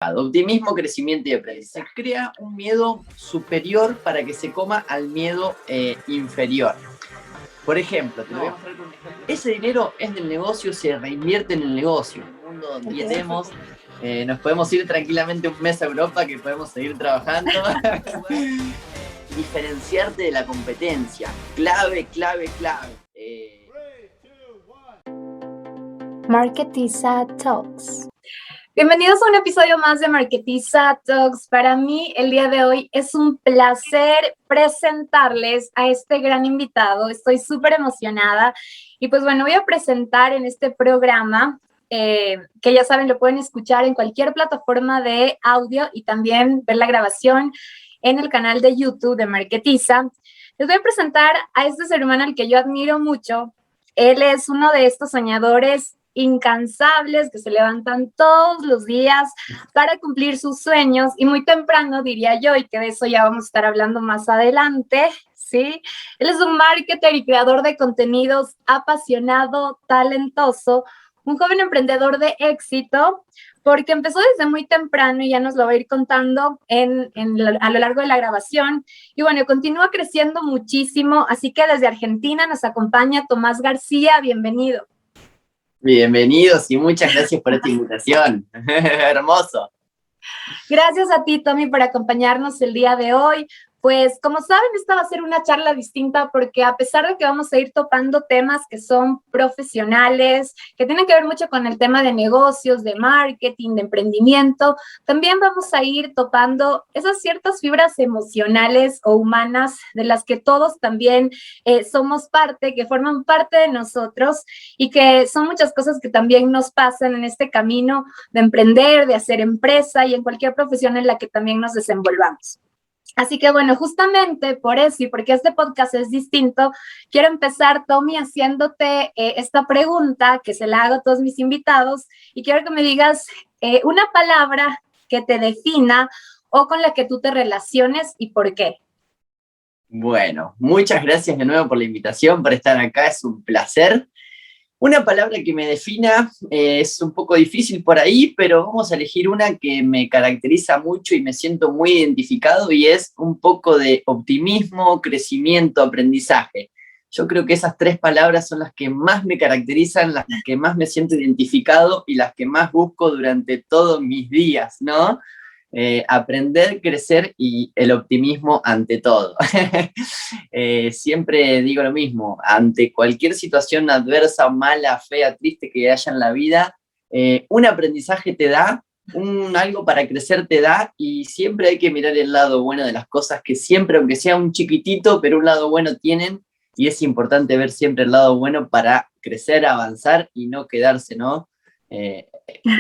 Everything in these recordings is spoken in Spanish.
Optimismo, crecimiento y aprendizaje. Se crea un miedo superior para que se coma al miedo inferior. Por ejemplo, te lo voy a mostrar con un ejemplo. Ese dinero es del negocio, se reinvierte en el negocio. En un mundo donde tenemos, nos podemos ir tranquilamente un mes a Europa, que podemos seguir trabajando. Diferenciarte de la competencia. Clave. Marketiza Talks. Bienvenidos a un episodio más de Marketiza Talks. Para mí, el día de hoy es un placer presentarles a este gran invitado. Estoy súper emocionada. Y pues bueno, voy a presentar en este programa, que ya saben, lo pueden escuchar en cualquier plataforma de audio y también ver la grabación en el canal de YouTube de Marketiza. Les voy a presentar a este ser humano al que yo admiro mucho. Él es uno de estos soñadores incansables que se levantan todos los días para cumplir sus sueños y muy temprano, diría yo, y que de eso ya vamos a estar hablando más adelante, ¿sí? Él es un marketer y creador de contenidos apasionado, talentoso, un joven emprendedor de éxito, porque empezó desde muy temprano y ya nos lo va a ir contando a lo largo de la grabación. Y bueno, continúa creciendo muchísimo, así que desde Argentina nos acompaña Tomás García, bienvenido. Bienvenidos y muchas gracias por esta invitación. Hermoso. Gracias a ti, Tommy, por acompañarnos el día de hoy. Pues, como saben, esta va a ser una charla distinta porque a pesar de que vamos a ir topando temas que son profesionales, que tienen que ver mucho con el tema de negocios, de marketing, de emprendimiento, también vamos a ir topando esas ciertas fibras emocionales o humanas de las que todos también somos parte, que forman parte de nosotros y que son muchas cosas que también nos pasan en este camino de emprender, de hacer empresa y en cualquier profesión en la que también nos desenvolvamos. Así que bueno, justamente por eso y porque este podcast es distinto, quiero empezar, Tommy, haciéndote esta pregunta que se la hago a todos mis invitados y quiero que me digas una palabra que te defina o con la que tú te relaciones y por qué. Bueno, muchas gracias de nuevo por la invitación, por estar acá, es un placer. Una palabra que me defina es un poco difícil por ahí, pero vamos a elegir una que me caracteriza mucho y me siento muy identificado y es un poco de optimismo, crecimiento, aprendizaje. Yo creo que esas tres palabras son las que más me caracterizan, las que más me siento identificado y las que más busco durante todos mis días, ¿no? Aprender, crecer y el optimismo ante todo. Siempre digo lo mismo, ante cualquier situación adversa, mala, fea, triste que haya en la vida, un aprendizaje te da, algo para crecer te da y siempre hay que mirar el lado bueno de las cosas que siempre, aunque sea un chiquitito, pero un lado bueno tienen y es importante ver siempre el lado bueno para crecer, avanzar y no quedarse, ¿no?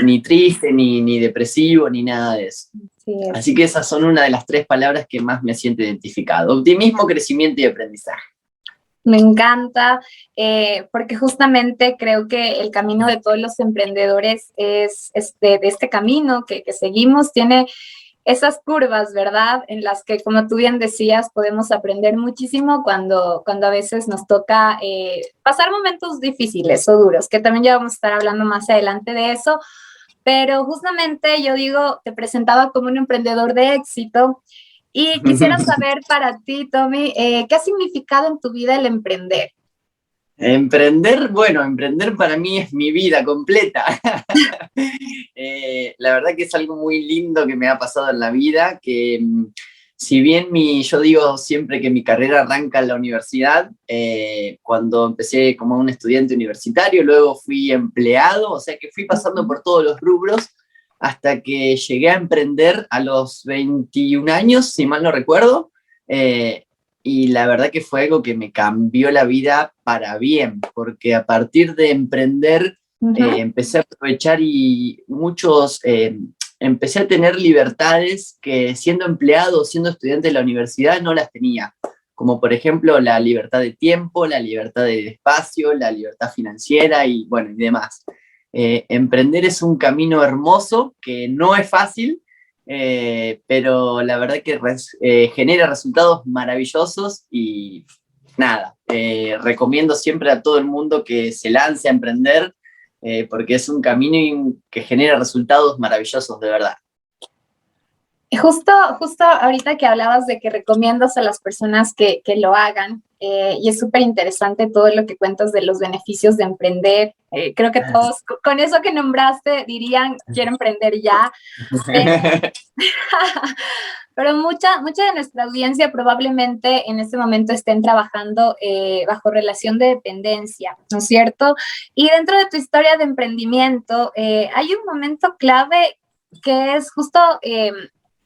Ni triste, ni depresivo, ni nada de eso. Sí, así que esas son una de las tres palabras que más me siento identificado. Optimismo, crecimiento y aprendizaje. Me encanta, porque justamente creo que el camino de todos los emprendedores es de este camino que seguimos, tiene esas curvas, ¿verdad? En las que, como tú bien decías, podemos aprender muchísimo cuando a veces nos toca pasar momentos difíciles o duros, que también ya vamos a estar hablando más adelante de eso, pero justamente yo digo, te presentaba como un emprendedor de éxito y quisiera saber para ti, Tommy, ¿qué ha significado en tu vida el emprender? Emprender, bueno, emprender para mí es mi vida completa. La verdad que es algo muy lindo que me ha pasado en la vida, que si bien yo digo siempre que mi carrera arranca en la universidad, cuando empecé como un estudiante universitario, luego fui empleado, o sea que fui pasando por todos los rubros hasta que llegué a emprender a los 21 años, si mal no recuerdo, y la verdad que fue algo que me cambió la vida para bien, porque a partir de emprender empecé a aprovechar y empecé a tener libertades que siendo empleado o siendo estudiante de la universidad no las tenía, como por ejemplo la libertad de tiempo, la libertad de espacio, la libertad financiera y bueno, y demás. Emprender es un camino hermoso que no es fácil, pero la verdad que genera resultados maravillosos y nada, recomiendo siempre a todo el mundo que se lance a emprender porque es un camino que genera resultados maravillosos de verdad. Justo ahorita que hablabas de que recomiendas a las personas que lo hagan, y es súper interesante todo lo que cuentas de los beneficios de emprender. Creo que todos, con eso que nombraste, dirían, quiero emprender ya. Pero mucha de nuestra audiencia probablemente en este momento estén trabajando bajo relación de dependencia, ¿no es cierto? Y dentro de tu historia de emprendimiento, hay un momento clave que es justo,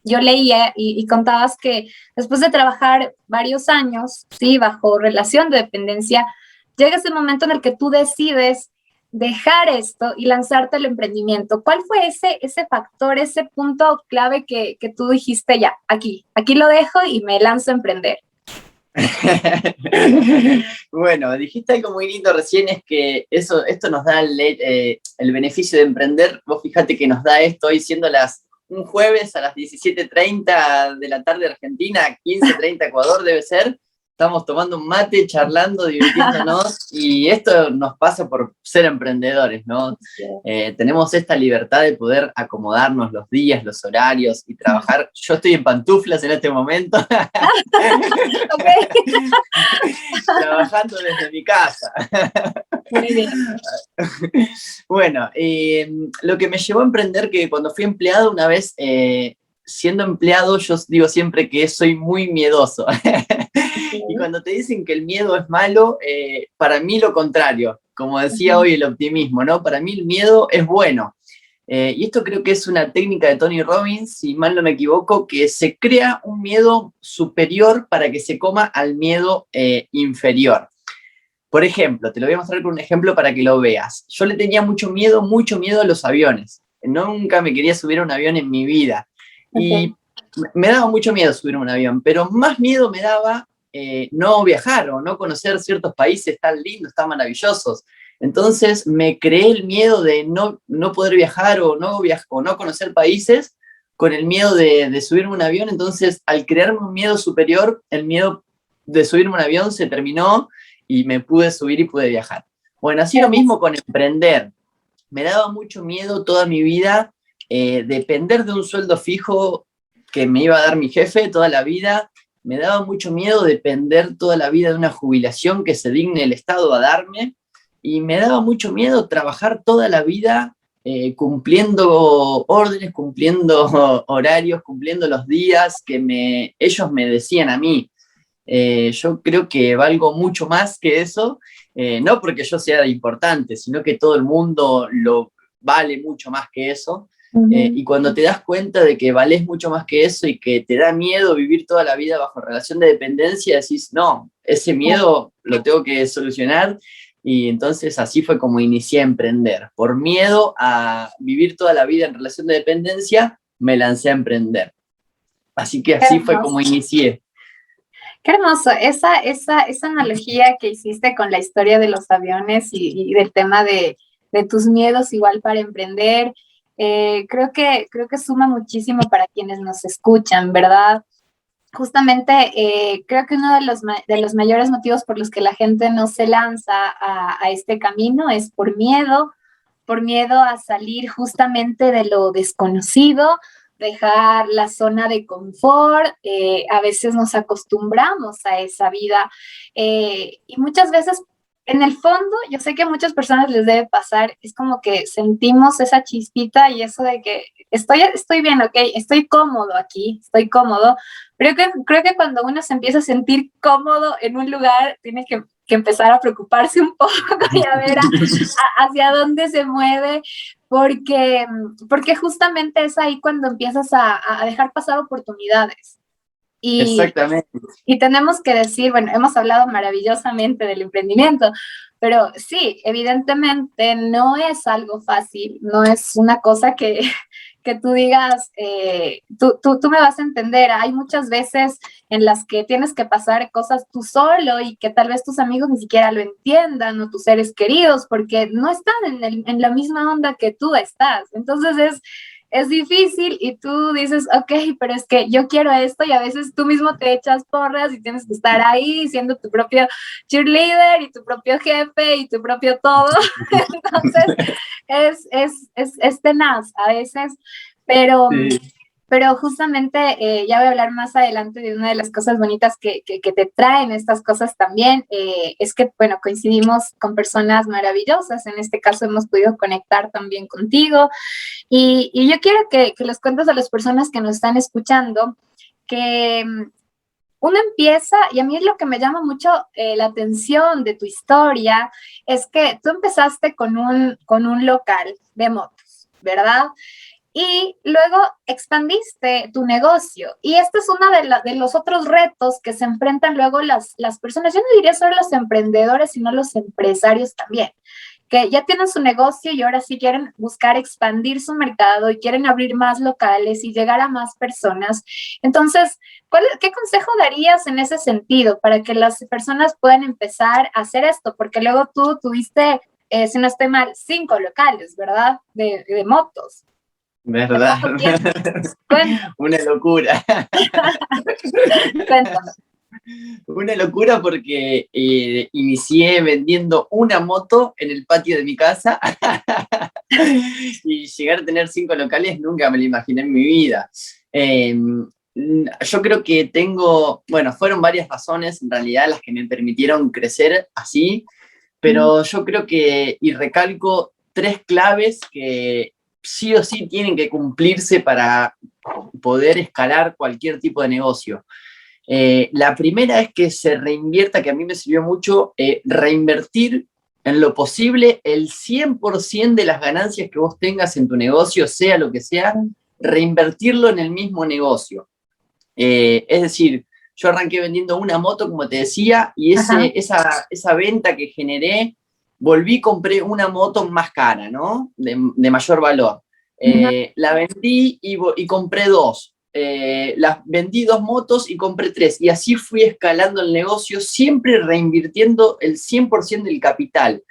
yo leía y contabas que después de trabajar varios años, ¿sí? Bajo relación de dependencia, llega ese momento en el que tú decides dejar esto y lanzarte al emprendimiento. ¿Cuál fue ese factor, ese punto clave que tú dijiste, ya, aquí lo dejo y me lanzo a emprender? Bueno, dijiste algo muy lindo recién, es que esto nos da el beneficio de emprender. Vos fíjate que nos da esto hoy siendo un jueves a las 17:30 de la tarde Argentina, 15:30 Ecuador debe ser. Estamos tomando un mate, charlando, divirtiéndonos, y esto nos pasa por ser emprendedores, ¿no? Tenemos esta libertad de poder acomodarnos los días, los horarios y trabajar. Yo estoy en pantuflas en este momento, trabajando desde mi casa. Muy bien. Bueno, lo que me llevó a emprender, que cuando fui empleado una vez, siendo empleado, yo digo siempre que soy muy miedoso. Y cuando te dicen que el miedo es malo, para mí lo contrario, como decía hoy el optimismo, ¿no? Para mí el miedo es bueno. Y esto creo que es una técnica de Tony Robbins, si mal no me equivoco, que se crea un miedo superior para que se coma al miedo inferior. Por ejemplo, te lo voy a mostrar con un ejemplo para que lo veas. Yo le tenía mucho miedo a los aviones. Nunca me quería subir a un avión en mi vida. Y me daba mucho miedo subir a un avión, pero más miedo me daba no viajar o no conocer ciertos países tan lindos, tan maravillosos. Entonces me creé el miedo de no poder viajar o no conocer países con el miedo de subirme a un avión. Entonces, al crearme un miedo superior, el miedo de subirme a un avión se terminó y me pude subir y pude viajar. Bueno, así lo mismo con emprender. Me daba mucho miedo toda mi vida depender de un sueldo fijo que me iba a dar mi jefe toda la vida. Me daba mucho miedo depender toda la vida de una jubilación que se digne el Estado a darme. Y me daba mucho miedo trabajar toda la vida cumpliendo órdenes, cumpliendo horarios, cumpliendo los días que ellos me decían a mí. Yo creo que valgo mucho más que eso, no porque yo sea importante, sino que todo el mundo lo vale mucho más que eso. Y cuando te das cuenta de que valés mucho más que eso y que te da miedo vivir toda la vida bajo relación de dependencia, decís, no, ese miedo lo tengo que solucionar. Y entonces así fue como inicié a emprender. Por miedo a vivir toda la vida en relación de dependencia, me lancé a emprender. Así que así fue como inicié. Qué hermoso, esa analogía que hiciste con la historia de los aviones y del tema de tus miedos igual para emprender, creo que suma muchísimo para quienes nos escuchan, ¿verdad? Justamente creo que uno de los mayores motivos por los que la gente no se lanza a este camino es por miedo a salir justamente de lo desconocido, dejar la zona de confort. A veces nos acostumbramos a esa vida y muchas veces en el fondo, yo sé que a muchas personas les debe pasar, es como que sentimos esa chispita y eso de que estoy bien, ok, estoy cómodo aquí, estoy cómodo, pero creo que cuando uno se empieza a sentir cómodo en un lugar, tiene que empezar a preocuparse un poco y a ver hacia dónde se mueve, porque justamente es ahí cuando empiezas a dejar pasar oportunidades. Exactamente. Y tenemos que decir, bueno, hemos hablado maravillosamente del emprendimiento, pero sí, evidentemente no es algo fácil, no es una cosa que tú digas, tú me vas a entender. Hay muchas veces en las que tienes que pasar cosas tú solo y que tal vez tus amigos ni siquiera lo entiendan o tus seres queridos porque no están en la misma onda que tú estás. Entonces es difícil y tú dices, ok, pero es que yo quiero esto y a veces tú mismo te echas porras y tienes que estar ahí siendo tu propio cheerleader y tu propio jefe y tu propio todo. Entonces es tenaz a veces, pero, Sí. pero justamente ya voy a hablar más adelante de una de las cosas bonitas que te traen estas cosas también, es que, bueno, coincidimos con personas maravillosas, en este caso hemos podido conectar también contigo, y yo quiero que les cuentes a las personas que nos están escuchando que uno empieza, y a mí es lo que me llama mucho la atención de tu historia, es que tú empezaste con un local de motos, ¿verdad? Y luego expandiste tu negocio. Y este es uno de los otros retos que se enfrentan luego las personas. Yo no diría solo los emprendedores, sino los empresarios también, que ya tienen su negocio y ahora sí quieren buscar expandir su mercado y quieren abrir más locales y llegar a más personas. Entonces, ¿qué consejo darías en ese sentido para que las personas puedan empezar a hacer esto? Porque luego tú tuviste, si no estoy mal, 5 locales, ¿verdad? De motos. ¿Verdad? Una locura. Cuéntame. Una locura porque inicié vendiendo una moto en el patio de mi casa y llegar a tener 5 locales nunca me lo imaginé en mi vida. Yo creo que fueron varias razones en realidad las que me permitieron crecer así, pero yo creo que, y recalco 3 claves que sí o sí tienen que cumplirse para poder escalar cualquier tipo de negocio. La primera es que se reinvierta, que a mí me sirvió mucho, reinvertir en lo posible el 100% de las ganancias que vos tengas en tu negocio, sea lo que sea, reinvertirlo en el mismo negocio. Es decir, yo arranqué vendiendo una moto, como te decía, y esa venta que generé, volví y compré una moto más cara, ¿no? De mayor valor. La vendí y compré 2. Vendí 2 motos y compré 3. Y así fui escalando el negocio, siempre reinvirtiendo el 100% del capital.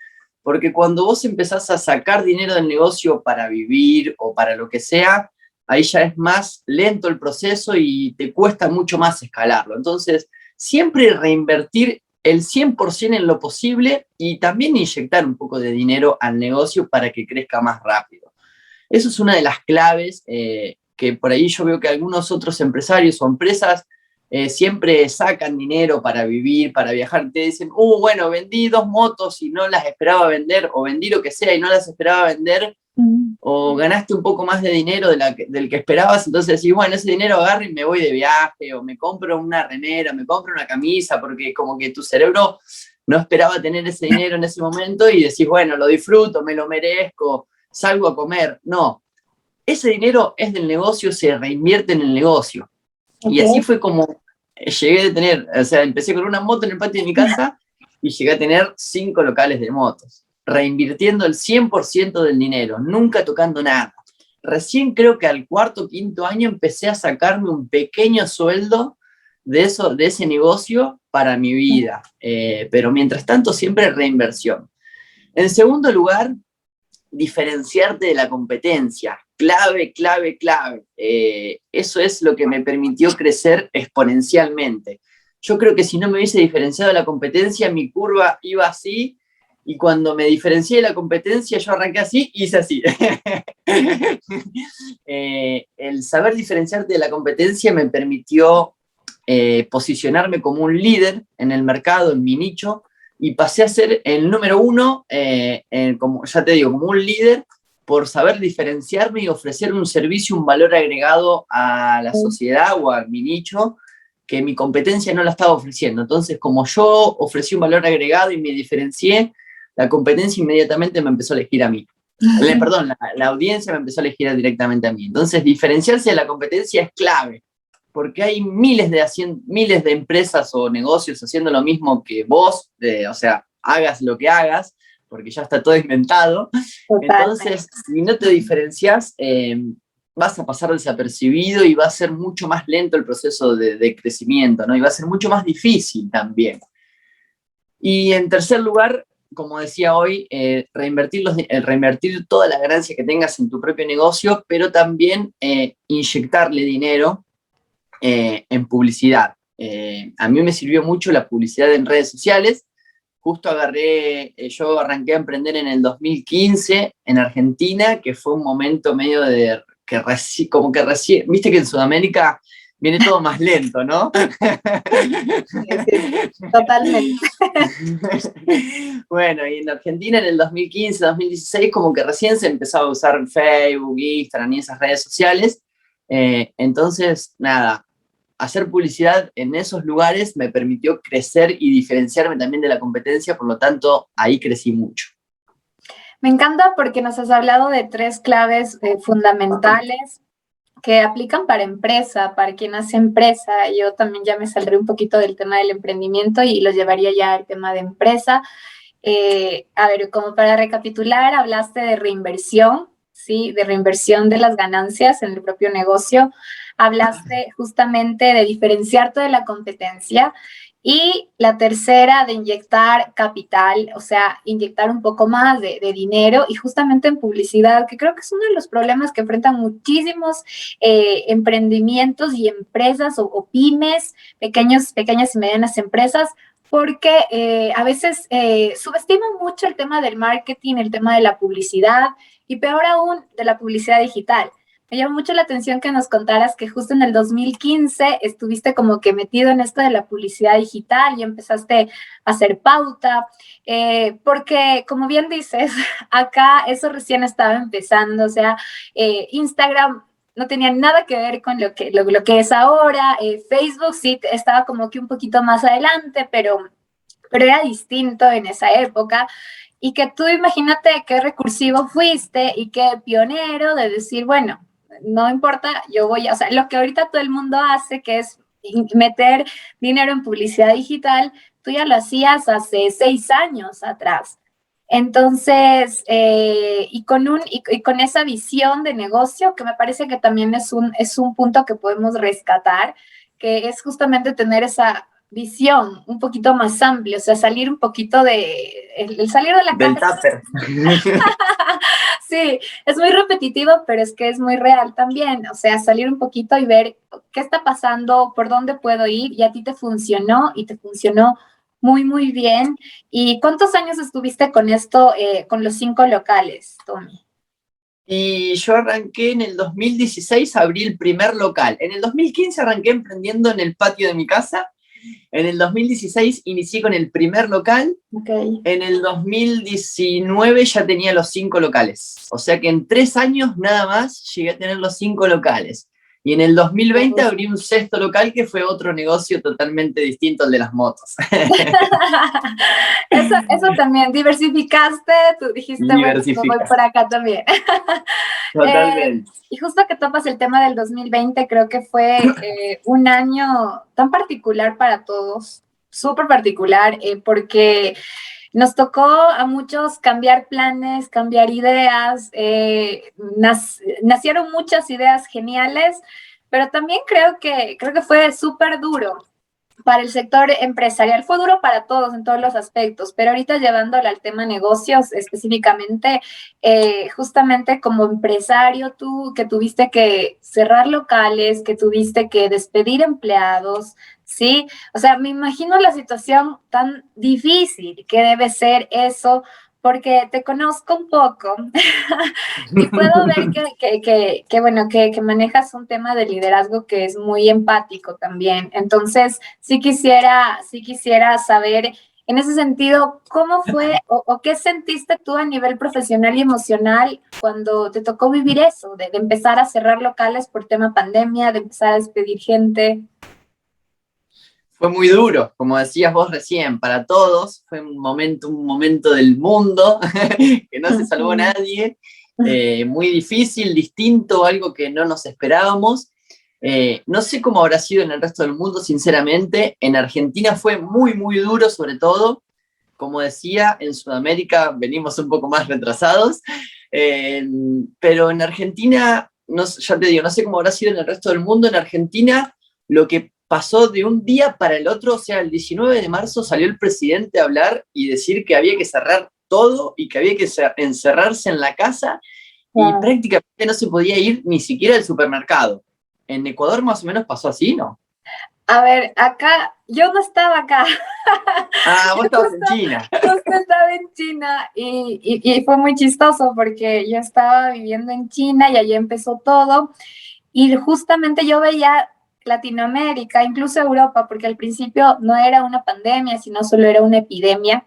Porque cuando vos empezás a sacar dinero del negocio para vivir o para lo que sea, ahí ya es más lento el proceso y te cuesta mucho más escalarlo. Entonces, siempre reinvertir el 100% en lo posible y también inyectar un poco de dinero al negocio para que crezca más rápido. Eso es una de las claves que por ahí yo veo que algunos otros empresarios o empresas siempre sacan dinero para vivir, para viajar. Te dicen, bueno, vendí 2 motos y no las esperaba vender, o vendí lo que sea y no las esperaba vender, o ganaste un poco más de dinero del que esperabas, entonces decís, bueno, ese dinero agarro y me voy de viaje, o me compro una remera, me compro una camisa, porque como que tu cerebro no esperaba tener ese dinero en ese momento y decís, bueno, lo disfruto, me lo merezco, salgo a comer. No, ese dinero es del negocio, se reinvierte en el negocio. Okay. Y así fue como llegué a tener, o sea, empecé con una moto en el patio de mi casa y llegué a tener 5 locales de motos, reinvirtiendo el 100% del dinero, nunca tocando nada. Recién creo que al 4º, 5º año empecé a sacarme un pequeño sueldo de ese negocio para mi vida, pero mientras tanto siempre reinversión. En segundo lugar, diferenciarte de la competencia. Clave, clave, clave. Eso es lo que me permitió crecer exponencialmente. Yo creo que si no me hubiese diferenciado de la competencia, mi curva iba así, y cuando me diferencié de la competencia, yo arranqué así y hice así. El saber diferenciarte de la competencia me permitió posicionarme como un líder en el mercado, en mi nicho, y pasé a ser el número 1, como ya te digo, como un líder, por saber diferenciarme y ofrecer un servicio, un valor agregado a la sociedad o a mi nicho, que mi competencia no la estaba ofreciendo. Entonces, como yo ofrecí un valor agregado y me diferencié, la competencia inmediatamente me empezó a elegir a mí. Perdón, la audiencia me empezó a elegir directamente a mí. Entonces, diferenciarse de la competencia es clave, porque hay miles de empresas o negocios haciendo lo mismo que vos, o sea, hagas lo que hagas, porque ya está todo inventado. Entonces, si no te diferencias, vas a pasar desapercibido y va a ser mucho más lento el proceso de crecimiento, ¿no? Y va a ser mucho más difícil también. Y en tercer lugar, como decía hoy, reinvertir toda la ganancia que tengas en tu propio negocio, pero también inyectarle dinero en publicidad. A mí me sirvió mucho la publicidad en redes sociales. Justo yo arranqué a emprender en el 2015 en Argentina, que fue un momento medio de como que recién, viste que en Sudamérica viene todo más lento, ¿no? Sí, totalmente. Bueno, y en Argentina en el 2015, 2016, como que recién se empezaba a usar Facebook, Instagram y esas redes sociales. Entonces, nada, hacer publicidad en esos lugares me permitió crecer y diferenciarme también de la competencia, por lo tanto, ahí crecí mucho. Me encanta porque nos has hablado de 3 claves fundamentales que aplican para empresa, para quien hace empresa. Yo también ya me saldré un poquito del tema del emprendimiento y lo llevaría ya al tema de empresa. A ver, como para recapitular, hablaste de reinversión, ¿sí? De reinversión de las ganancias en el propio negocio. Hablaste justamente de diferenciarte de la competencia. Y la tercera, de inyectar capital, o sea, inyectar un poco más de dinero y justamente en publicidad, que creo que es uno de los problemas que enfrentan muchísimos emprendimientos y empresas o pymes, pequeñas y medianas empresas, porque a veces subestiman mucho el tema del marketing, el tema de la publicidad y peor aún de la publicidad digital. Me llama mucho la atención que nos contaras que justo en el 2015 estuviste como que metido en esto de la publicidad digital y empezaste a hacer pauta, porque como bien dices, acá eso recién estaba empezando, o sea, Instagram no tenía nada que ver con lo que es ahora. Facebook sí estaba como que un poquito más adelante, pero era distinto en esa época. Y que tú imagínate qué recursivo fuiste y qué pionero de decir, bueno, no importa, yo voy a, o sea, lo que ahorita todo el mundo hace, que es meter dinero en publicidad digital, tú ya lo hacías hace 6 años atrás. Entonces, y con esa visión de negocio, que me parece que también es un punto que podemos rescatar, que es justamente tener esa visión un poquito más amplia, o sea, salir un poquito el salir de la Del caja. tupper. Sí, es muy repetitivo, pero es que es muy real también, o sea, salir un poquito y ver qué está pasando, por dónde puedo ir, y a ti te funcionó, y te funcionó muy, muy bien. ¿Y cuántos años estuviste con esto, con los 5 locales, Tommy? Y yo arranqué en el 2016, abrí el primer local. En el 2015 arranqué emprendiendo en el patio de mi casa. En el 2016 inicié con el primer local. Okay. En el 2019 ya tenía los 5 locales. O sea que en 3 años nada más llegué a tener los 5 locales. Y en el 2020 abrí un 6º local que fue otro negocio totalmente distinto al de las motos. Eso también, diversificaste, tú dijiste, bueno, yo voy por acá también. Totalmente. Y justo que topas el tema del 2020, creo que fue un año tan particular para todos, súper particular, porque nos tocó a muchos cambiar planes, cambiar ideas, nacieron muchas ideas geniales, pero también creo que fue súper duro para el sector empresarial. Fue duro para todos en todos los aspectos, pero ahorita llevándolo al tema negocios específicamente, justamente como empresario, tú que tuviste que cerrar locales, que tuviste que despedir empleados, ¿sí? O sea, me imagino la situación tan difícil que debe ser eso, porque te conozco un poco y puedo ver bueno, que manejas un tema de liderazgo que es muy empático también. Entonces, sí quisiera saber, en ese sentido, ¿cómo fue o qué sentiste tú a nivel profesional y emocional cuando te tocó vivir eso, de empezar a cerrar locales por tema pandemia, de empezar a despedir gente? Fue muy duro, como decías vos recién, para todos. Fue un momento del mundo que no se salvó nadie. Muy difícil, distinto, algo que no nos esperábamos. No sé cómo habrá sido en el resto del mundo, sinceramente. En Argentina fue muy, muy duro, sobre todo. Como decía, en Sudamérica venimos un poco más retrasados. Pero en Argentina, no, ya te digo, no sé cómo habrá sido en el resto del mundo. En Argentina, lo que pasó de un día para el otro, o sea, el 19 de marzo salió el presidente a hablar y decir que había que cerrar todo y que había que encerrarse en la casa y prácticamente no se podía ir ni siquiera al supermercado. En Ecuador más o menos pasó así, ¿no? A ver, acá yo no estaba acá. Ah, vos Yo estabas en China. justo estaba en China y fue muy chistoso porque yo estaba viviendo en China y allí empezó todo. Y justamente yo veía Latinoamérica, incluso Europa, porque al principio no era una pandemia, sino solo era una epidemia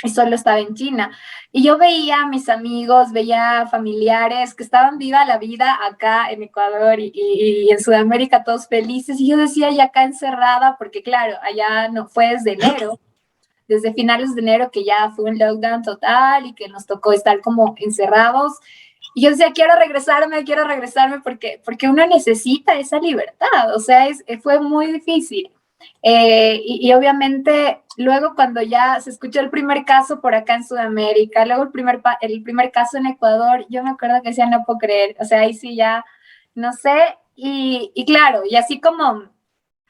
y solo estaba en China. Y yo veía a mis amigos, veía familiares que estaban viva la vida acá en Ecuador y en Sudamérica todos felices. Y yo decía, y acá encerrada, porque claro, allá no fue desde enero, desde finales de enero que ya fue un lockdown total y que nos tocó estar como encerrados. Y yo decía, quiero regresarme porque uno necesita esa libertad, o sea, fue muy difícil. Y obviamente luego cuando ya se escuchó el primer caso por acá en Sudamérica, luego el primer caso en Ecuador, yo me acuerdo que decía, no puedo creer, o sea, ahí sí ya, no sé, y claro, y así como,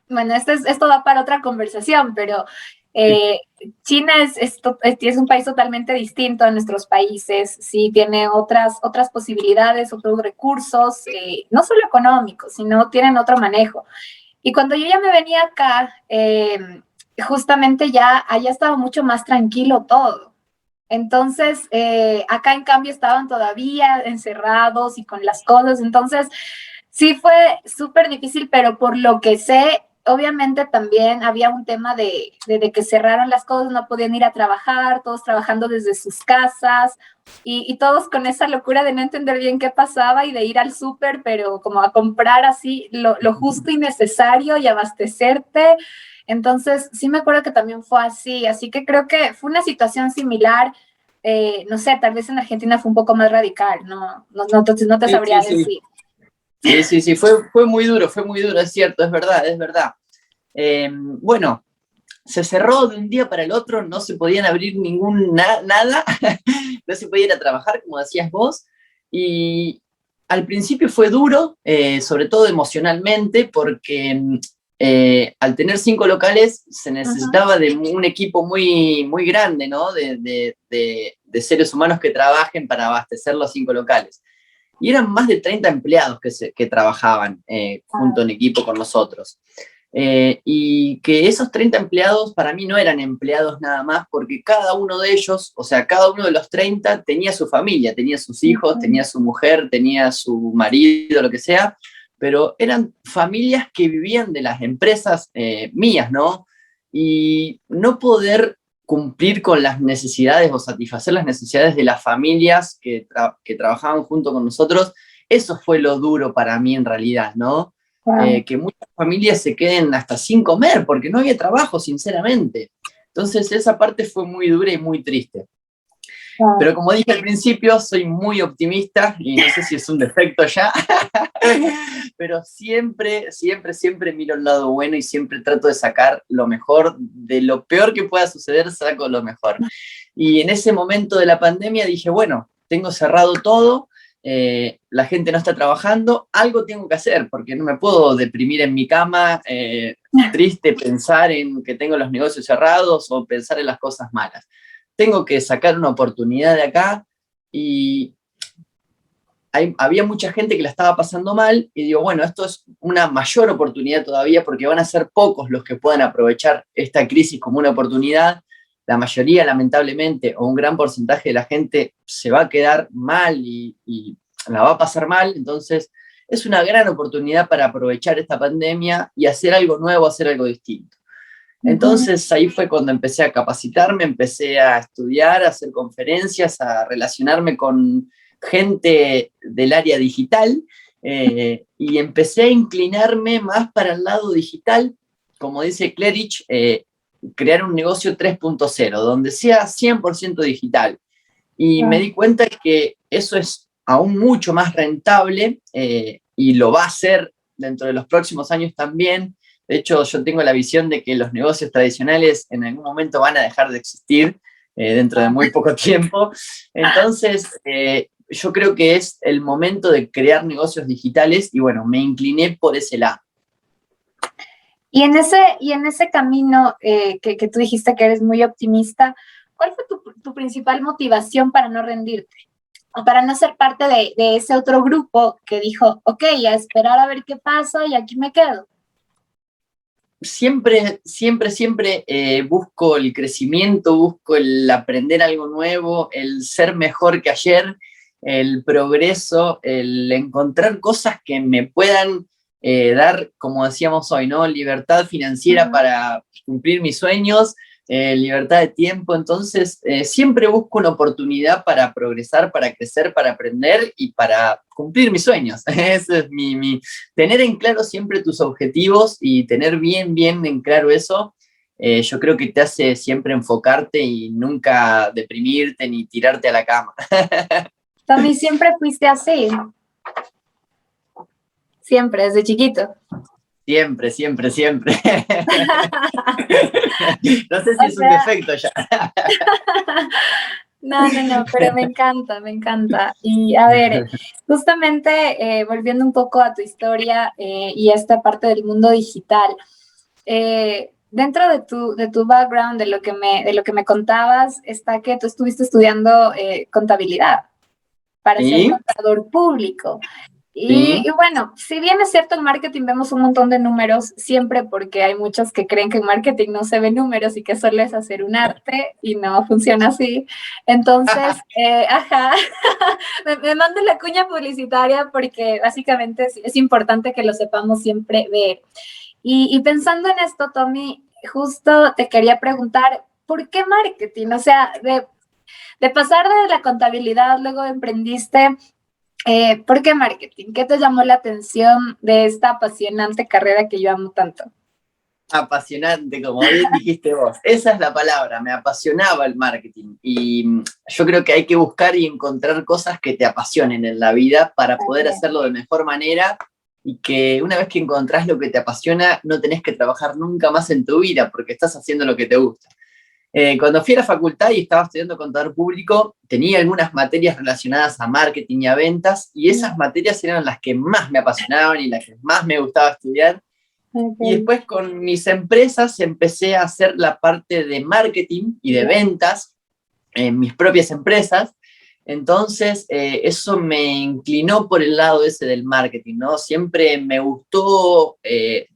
bueno, esto da para otra conversación, pero Sí, eh, China es un país totalmente distinto a nuestros países, sí, tiene otras posibilidades, otros recursos, no solo económicos, sino tienen otro manejo. Y cuando yo ya me venía acá, justamente ya allá estaba mucho más tranquilo todo. Entonces, acá en cambio estaban todavía encerrados y con las cosas. Entonces, sí fue súper difícil, pero por lo que sé, obviamente también había un tema de que cerraron las cosas, no podían ir a trabajar, todos trabajando desde sus casas y todos con esa locura de no entender bien qué pasaba y de ir al súper, pero como a comprar así lo justo y necesario y abastecerte. Entonces, sí me acuerdo que también fue así, así que creo que fue una situación similar. No sé, tal vez en Argentina fue un poco más radical, entonces no te sí, sabría sí, sí. decir. Sí, sí, sí, fue muy duro, es cierto, es verdad, es verdad. Bueno, se cerró de un día para el otro, no se podían abrir nada, no se podía ir a trabajar, como decías vos, y al principio fue duro, sobre todo emocionalmente, porque al tener 5 locales se Ujú. necesitaba de un equipo muy, muy grande, ¿no? De seres humanos que trabajen para abastecer los 5 locales. Y eran más de 30 empleados que trabajaban junto en equipo con nosotros. Y que esos 30 empleados para mí no eran empleados nada más, porque cada uno de ellos, o sea, cada uno de los 30 tenía su familia, tenía sus hijos, tenía su mujer, tenía su marido, lo que sea, pero eran familias que vivían de las empresas mías, ¿no? Y no poder cumplir con las necesidades o satisfacer las necesidades de las familias que trabajaban junto con nosotros, eso fue lo duro para mí en realidad, ¿no? Wow, Que muchas familias se queden hasta sin comer porque no había trabajo, sinceramente. Entonces esa parte fue muy dura y muy triste. wow. Pero como dije al principio, soy muy optimista y no sé si es un defecto ya, pero siempre, siempre, siempre miro el lado bueno y siempre trato de sacar lo mejor de lo peor que pueda suceder, saco lo mejor. Y en ese momento de la pandemia dije, bueno, tengo cerrado todo, la gente no está trabajando, algo tengo que hacer, porque no me puedo deprimir en mi cama, triste, pensar en que tengo los negocios cerrados o pensar en las cosas malas. Tengo que sacar una oportunidad de acá y había mucha gente que la estaba pasando mal y digo, bueno, esto es una mayor oportunidad todavía porque van a ser pocos los que puedan aprovechar esta crisis como una oportunidad. La mayoría, lamentablemente, o un gran porcentaje de la gente se va a quedar mal y la va a pasar mal. Entonces, es una gran oportunidad para aprovechar esta pandemia y hacer algo nuevo, hacer algo distinto. Ujú. Entonces ahí fue cuando empecé a capacitarme, empecé a estudiar, a hacer conferencias, a relacionarme con gente del área digital y empecé a inclinarme más para el lado digital, como dice Clerich, crear un negocio 3.0, donde sea 100% digital. Y me di cuenta que eso es aún mucho más rentable y lo va a ser dentro de los próximos años también. De hecho, yo tengo la visión de que los negocios tradicionales en algún momento van a dejar de existir dentro de muy poco tiempo. Entonces, yo creo que es el momento de crear negocios digitales y bueno, me incliné por ese lado. Y en ese camino que tú dijiste que eres muy optimista, ¿cuál fue tu principal motivación para no rendirte? O para no ser parte de ese otro grupo que dijo, ok, a esperar a ver qué pasa y aquí me quedo. siempre busco el crecimiento, busco el aprender algo nuevo, el ser mejor que ayer, el progreso, el encontrar cosas que me puedan dar, como decíamos hoy, ¿no? Libertad financiera para cumplir mis sueños, libertad de tiempo. Entonces, siempre busco una oportunidad para progresar, para crecer, para aprender y para cumplir mis sueños. Ese es tener en claro siempre tus objetivos y tener bien en claro eso. Yo creo que te hace siempre enfocarte y nunca deprimirte ni tirarte a la cama. También siempre fuiste así. Siempre, desde chiquito. Siempre. No sé si es un defecto ya. No, pero me encanta. Y a ver, justamente volviendo un poco a tu historia y a esta parte del mundo digital, dentro de tu background, de lo que me contabas, está que tú estuviste estudiando contabilidad para ser contador público. Y bueno, si bien es cierto, en marketing vemos un montón de números, siempre porque hay muchos que creen que en marketing no se ven números y que solo es hacer un arte y no funciona así. Entonces, me mando la cuña publicitaria porque básicamente es importante que lo sepamos siempre ver. Y pensando en esto, Tommy, justo te quería preguntar, ¿por qué marketing? O sea, de pasar de la contabilidad, luego emprendiste. ¿Por qué marketing? ¿Qué te llamó la atención de esta apasionante carrera que yo amo tanto? Apasionante, como bien dijiste vos. Esa es la palabra, me apasionaba el marketing. Y yo creo que hay que buscar y encontrar cosas que te apasionen en la vida para poder hacerlo de mejor manera y que una vez que encontrás lo que te apasiona, no tenés que trabajar nunca más en tu vida porque estás haciendo lo que te gusta. Cuando fui a la facultad y estaba estudiando contador público, tenía algunas materias relacionadas a marketing y a ventas, y esas materias eran las que más me apasionaban y las que más me gustaba estudiar. Y después con mis empresas empecé a hacer la parte de marketing y de ventas en mis propias empresas. Entonces, eso me inclinó por el lado ese del marketing, ¿no? Siempre me gustó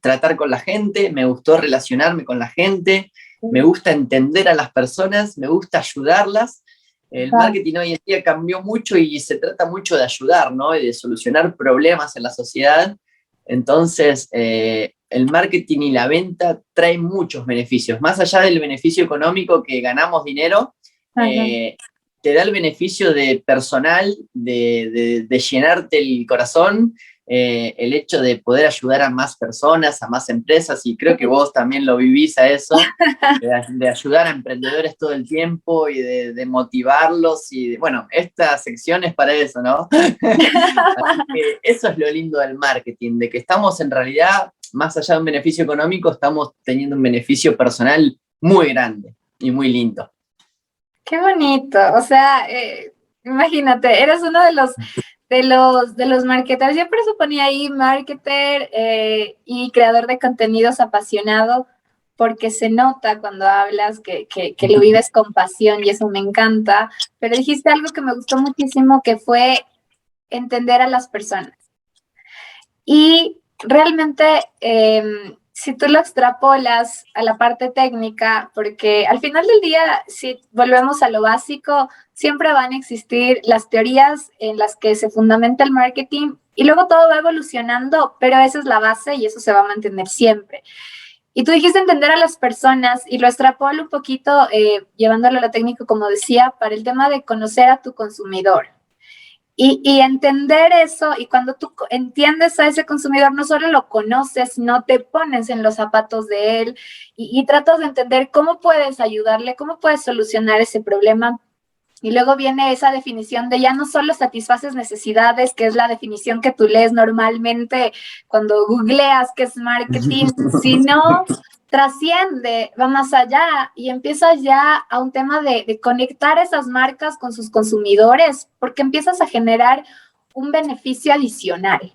tratar con la gente, me gustó relacionarme con la gente, me gusta entender a las personas, me gusta ayudarlas. El marketing hoy en día cambió mucho y se trata mucho de ayudar, ¿no? Y de solucionar problemas en la sociedad. Entonces, el marketing y la venta traen muchos beneficios. Más allá del beneficio económico que ganamos dinero, te da el beneficio de personal, de llenarte el corazón, el hecho de poder ayudar a más personas, a más empresas, y creo que vos también lo vivís a eso, de ayudar a emprendedores todo el tiempo y de motivarlos, y bueno, esta sección es para eso, ¿no? Así que eso es lo lindo del marketing, de que estamos en realidad, más allá de un beneficio económico, estamos teniendo un beneficio personal muy grande y muy lindo. Qué bonito, o sea, imagínate, eres uno de los marketers. Yo presuponía ahí marketer y creador de contenidos apasionado, porque se nota cuando hablas que lo vives con pasión y eso me encanta. Pero dijiste algo que me gustó muchísimo, que fue entender a las personas. Y realmente, si tú lo extrapolas a la parte técnica, porque al final del día, si volvemos a lo básico, siempre van a existir las teorías en las que se fundamenta el marketing y luego todo va evolucionando, pero esa es la base y eso se va a mantener siempre. Y tú dijiste entender a las personas y lo extrapolo un poquito, llevándolo a lo técnico, como decía, para el tema de conocer a tu consumidor. Y entender eso, y cuando tú entiendes a ese consumidor, no solo lo conoces, no te pones en los zapatos de él y tratas de entender cómo puedes ayudarle, cómo puedes solucionar ese problema. Y luego viene esa definición de ya no solo satisfaces necesidades, que es la definición que tú lees normalmente cuando googleas qué es marketing, sino trasciende, va más allá y empiezas ya a un tema de conectar esas marcas con sus consumidores, porque empiezas a generar un beneficio adicional.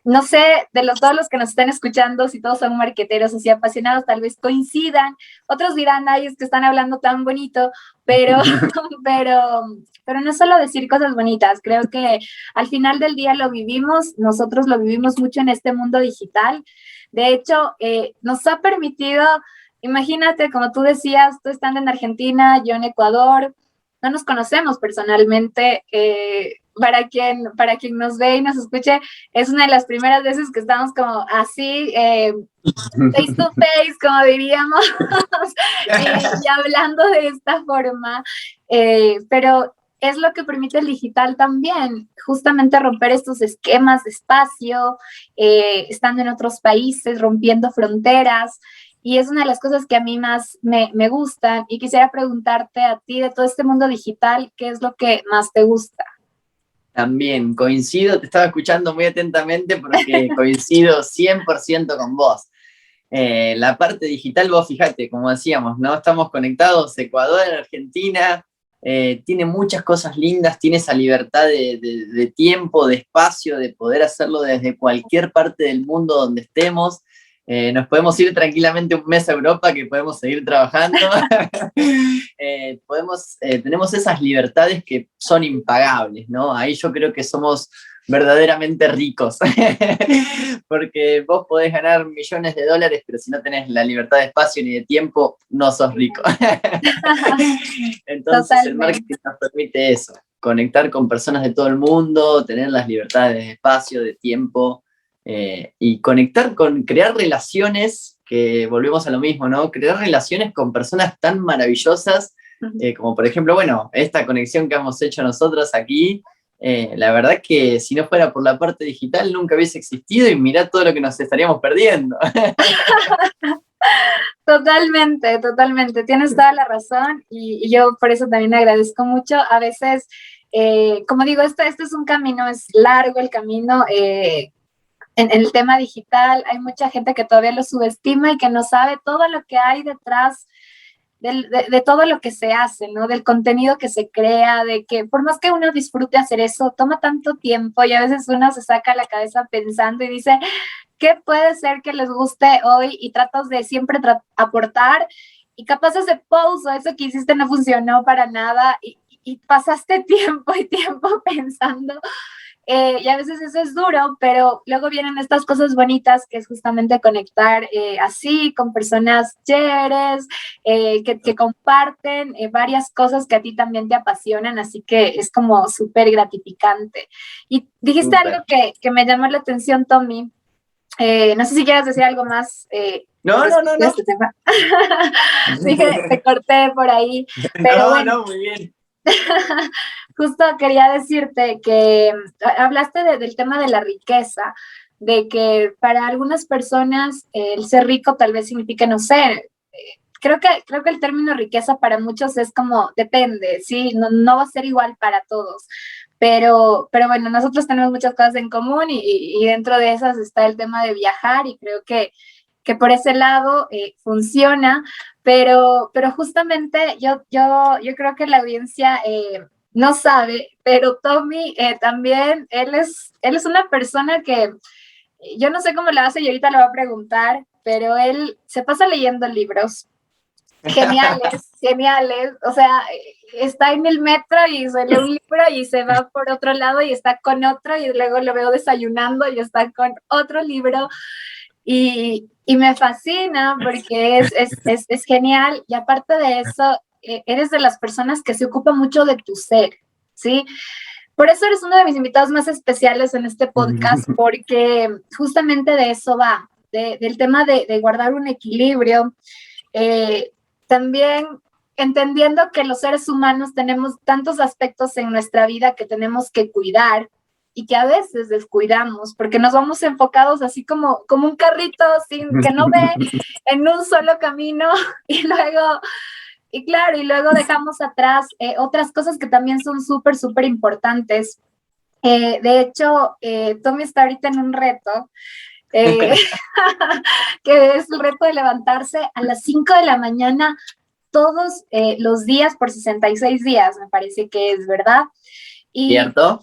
No sé, todos los que nos están escuchando, si todos son marqueteros así apasionados, tal vez coincidan. Otros dirán, ay, es que están hablando tan bonito, pero, pero, pero no es solo decir cosas bonitas. Creo que al final del día lo vivimos, nosotros lo vivimos mucho en este mundo digital. De hecho, nos ha permitido, imagínate, como tú decías, tú estando en Argentina, yo en Ecuador, no nos conocemos personalmente. Para quien nos ve y nos escuche, es una de las primeras veces que estamos como así, face to face, como diríamos, y hablando de esta forma, pero es lo que permite el digital también, justamente romper estos esquemas de espacio, estando en otros países, rompiendo fronteras, y es una de las cosas que a mí más me gustan, y quisiera preguntarte a ti de todo este mundo digital, ¿qué es lo que más te gusta? También coincido, te estaba escuchando muy atentamente porque coincido 100% con vos. La parte digital, vos fíjate, como decíamos, ¿no? Estamos conectados, Ecuador, Argentina, tiene muchas cosas lindas, tiene esa libertad de tiempo, de espacio, de poder hacerlo desde cualquier parte del mundo donde estemos. Nos podemos ir tranquilamente un mes a Europa, que podemos seguir trabajando. Tenemos esas libertades que son impagables, ¿no? Ahí yo creo que somos verdaderamente ricos, porque vos podés ganar millones de dólares, pero si no tenés la libertad de espacio ni de tiempo, no sos rico. Entonces Totalmente. el marketing nos permite eso, conectar con personas de todo el mundo, tener las libertades de espacio, de tiempo, y crear relaciones, que volvemos a lo mismo, ¿no? Crear relaciones con personas tan maravillosas, como por ejemplo, bueno, esta conexión que hemos hecho nosotros aquí. La verdad que si no fuera por la parte digital nunca hubiese existido, y mirá todo lo que nos estaríamos perdiendo. Totalmente, totalmente. Tienes toda la razón y yo por eso también agradezco mucho. A veces, como digo, este es un camino, es largo el camino. En el tema digital hay mucha gente que todavía lo subestima y que no sabe todo lo que hay detrás de todo lo que se hace, ¿no? Del contenido que se crea, de que por más que uno disfrute hacer eso, toma tanto tiempo y a veces uno se saca la cabeza pensando y dice, ¿qué puede ser que les guste hoy? Y tratas de siempre aportar y capaz ese post o eso que hiciste no funcionó para nada y pasaste tiempo y tiempo pensando. Y a veces eso es duro, pero luego vienen estas cosas bonitas que es justamente conectar así con personas chéveres, que comparten varias cosas que a ti también te apasionan, así que es como súper gratificante. Y dijiste Súper. algo que me llamó la atención, Tommy. No sé si quieres decir algo más. No. Este tema. Dije, te corté por ahí, pero bueno. No, muy bien. Justo quería decirte que hablaste del tema de la riqueza, de que para algunas personas el ser rico tal vez significa no ser. Creo que el término riqueza para muchos es como depende, ¿sí? No va a ser igual para todos. Pero bueno, nosotros tenemos muchas cosas en común y dentro de esas está el tema de viajar y creo que por ese lado funciona, pero justamente yo creo que la audiencia no sabe, pero Tommy también, él es una persona que yo no sé cómo lo hace y ahorita le voy a preguntar, pero él se pasa leyendo libros geniales, geniales, o sea, está en el metro y se lee un libro y se va por otro lado y está con otro y luego lo veo desayunando y está con otro libro. Y me fascina porque es genial y aparte de eso, eres de las personas que se ocupa mucho de tu ser, ¿sí? Por eso eres uno de mis invitados más especiales en este podcast, porque justamente de eso va, del tema de guardar un equilibrio. También entendiendo que los seres humanos tenemos tantos aspectos en nuestra vida que tenemos que cuidar y que a veces descuidamos porque nos vamos enfocados así como un carrito sin que no ve en un solo camino y luego dejamos atrás otras cosas que también son súper, súper importantes. De hecho, Tommy está ahorita en un reto que es el reto de levantarse a las 5 de la mañana todos los días por 66 días, me parece que es, ¿verdad? Y ¿Cierto?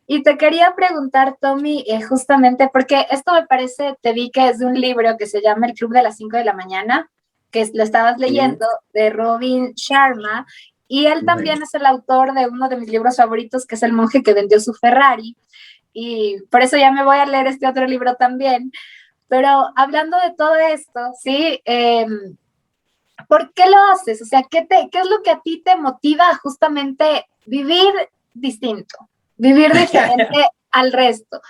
Y te quería preguntar, Tommy, justamente porque esto me parece, te vi que es de un libro que se llama El Club de las 5 de la mañana, que lo estabas Sí. leyendo, de Robin Sharma, y él Bueno. también es el autor de uno de mis libros favoritos, que es El monje que vendió su Ferrari, y por eso ya me voy a leer este otro libro también. Pero hablando de todo esto, ¿sí? ¿Por qué lo haces? O sea, ¿qué es lo que a ti te motiva a justamente vivir distinto, vivir diferente al resto?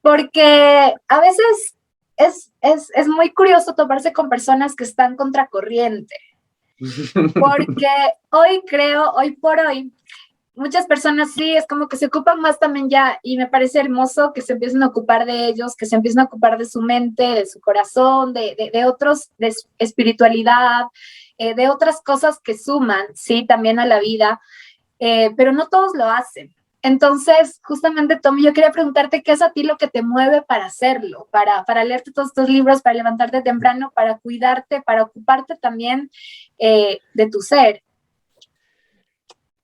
Porque a veces es muy curioso toparse con personas que están contracorriente, porque hoy por hoy, muchas personas sí, es como que se ocupan más también ya, y me parece hermoso que se empiecen a ocupar de ellos, que se empiecen a ocupar de su mente, de su corazón, de otros, de espiritualidad, de otras cosas que suman, sí, también a la vida, pero no todos lo hacen. Entonces, justamente, Tommy, yo quería preguntarte qué es a ti lo que te mueve para hacerlo, para leerte todos estos libros, para levantarte temprano, para cuidarte, para ocuparte también de tu ser.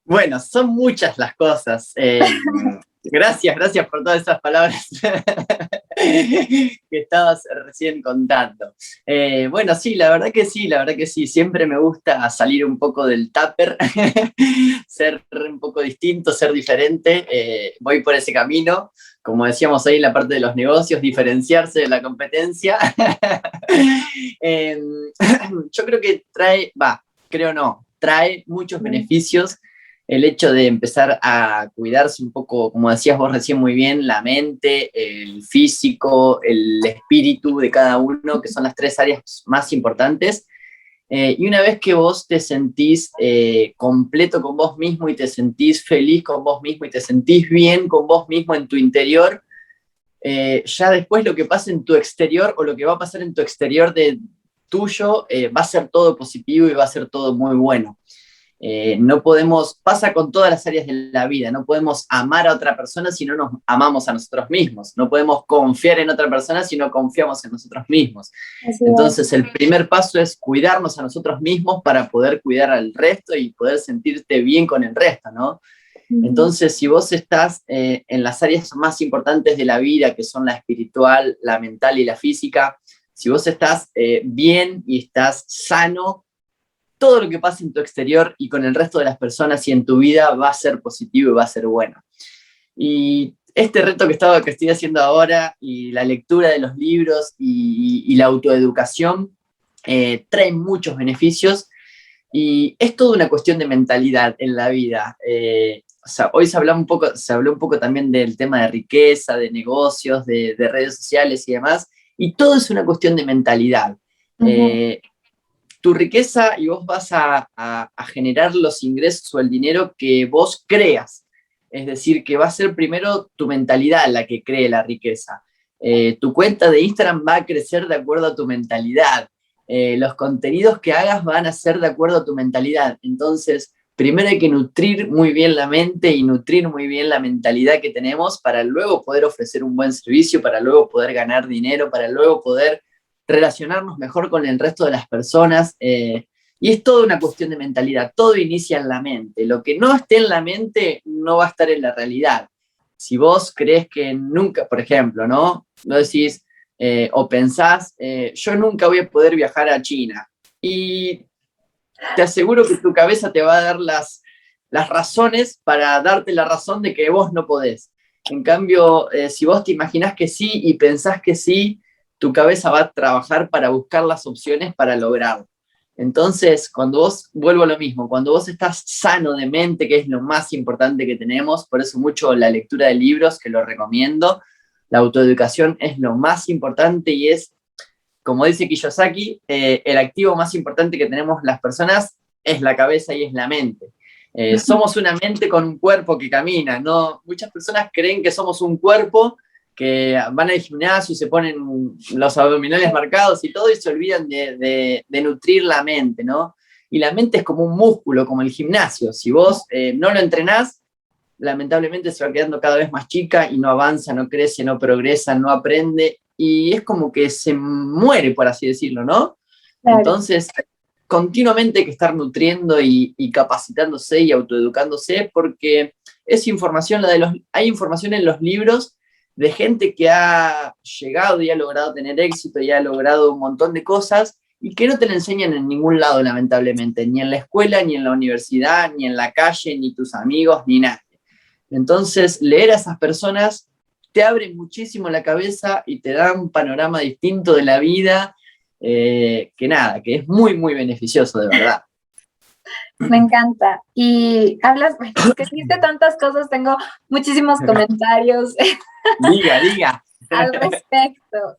Bueno, son muchas las cosas. Gracias por todas esas palabras que estabas recién contando. Bueno, sí, la verdad que sí. Siempre me gusta salir un poco del tupper, ser un poco distinto, ser diferente. Voy por ese camino, como decíamos ahí en la parte de los negocios, diferenciarse de la competencia. Eh, yo creo que trae muchos beneficios el hecho de empezar a cuidarse un poco, como decías vos recién muy bien, la mente, el físico, el espíritu de cada uno, que son las tres áreas más importantes. Y una vez que vos te sentís completo con vos mismo y te sentís feliz con vos mismo y te sentís bien con vos mismo en tu interior, ya después lo que pasa en tu exterior o lo que va a pasar en tu exterior de tuyo va a ser todo positivo y va a ser todo muy bueno. No podemos, pasa con todas las áreas de la vida, no podemos amar a otra persona si no nos amamos a nosotros mismos, no podemos confiar en otra persona si no confiamos en nosotros mismos. Así Entonces el primer paso es cuidarnos a nosotros mismos para poder cuidar al resto y poder sentirte bien con el resto, ¿no? Entonces, si vos estás en las áreas más importantes de la vida, que son la espiritual, la mental y la física, si vos estás bien y estás sano, todo lo que pasa en tu exterior y con el resto de las personas y en tu vida va a ser positivo y va a ser bueno. Y este reto que estoy haciendo ahora y la lectura de los libros y la autoeducación trae muchos beneficios y es toda una cuestión de mentalidad en la vida. O sea, hoy se habló un poco también del tema de riqueza, de negocios, de redes sociales y demás, y todo es una cuestión de mentalidad. Tu riqueza y vos vas a generar los ingresos o el dinero que vos creas. Es decir, que va a ser primero tu mentalidad la que cree la riqueza. Tu cuenta de Instagram va a crecer de acuerdo a tu mentalidad. Los contenidos que hagas van a ser de acuerdo a tu mentalidad. Entonces, primero hay que nutrir muy bien la mente y nutrir muy bien la mentalidad que tenemos para luego poder ofrecer un buen servicio, para luego poder ganar dinero, para luego poder relacionarnos mejor con el resto de las personas. Y es toda una cuestión de mentalidad, todo inicia en la mente. Lo que no esté en la mente no va a estar en la realidad. Si vos crees que nunca, por ejemplo, ¿no? No decís o pensás, yo nunca voy a poder viajar a China. Y te aseguro que tu cabeza te va a dar las razones para darte la razón de que vos no podés. En cambio, si vos te imaginás que sí y pensás que sí, tu cabeza va a trabajar para buscar las opciones para lograrlo. Entonces, vuelvo a lo mismo, cuando vos estás sano de mente, que es lo más importante que tenemos, por eso mucho la lectura de libros, que lo recomiendo, la autoeducación es lo más importante y es, como dice Kiyosaki, el activo más importante que tenemos las personas es la cabeza y es la mente. Somos una mente con un cuerpo que camina, ¿no? Muchas personas creen que somos un cuerpo que van al gimnasio y se ponen los abdominales marcados y todo y se olvidan de nutrir la mente, ¿no? Y la mente es como un músculo, como el gimnasio. Si vos no lo entrenás, lamentablemente se va quedando cada vez más chica y no avanza, no crece, no progresa, no aprende y es como que se muere, por así decirlo, ¿no? Claro. Entonces, continuamente hay que estar nutriendo y capacitándose y autoeducándose porque es información, hay información en los libros de gente que ha llegado y ha logrado tener éxito y ha logrado un montón de cosas y que no te la enseñan en ningún lado, lamentablemente, ni en la escuela, ni en la universidad, ni en la calle, ni tus amigos, ni nadie. Entonces, leer a esas personas te abre muchísimo la cabeza y te da un panorama distinto de la vida, que es muy, muy beneficioso, de verdad. Me encanta. Y hablas, bueno, es que dijiste tantas cosas, tengo muchísimos comentarios Diga. al respecto.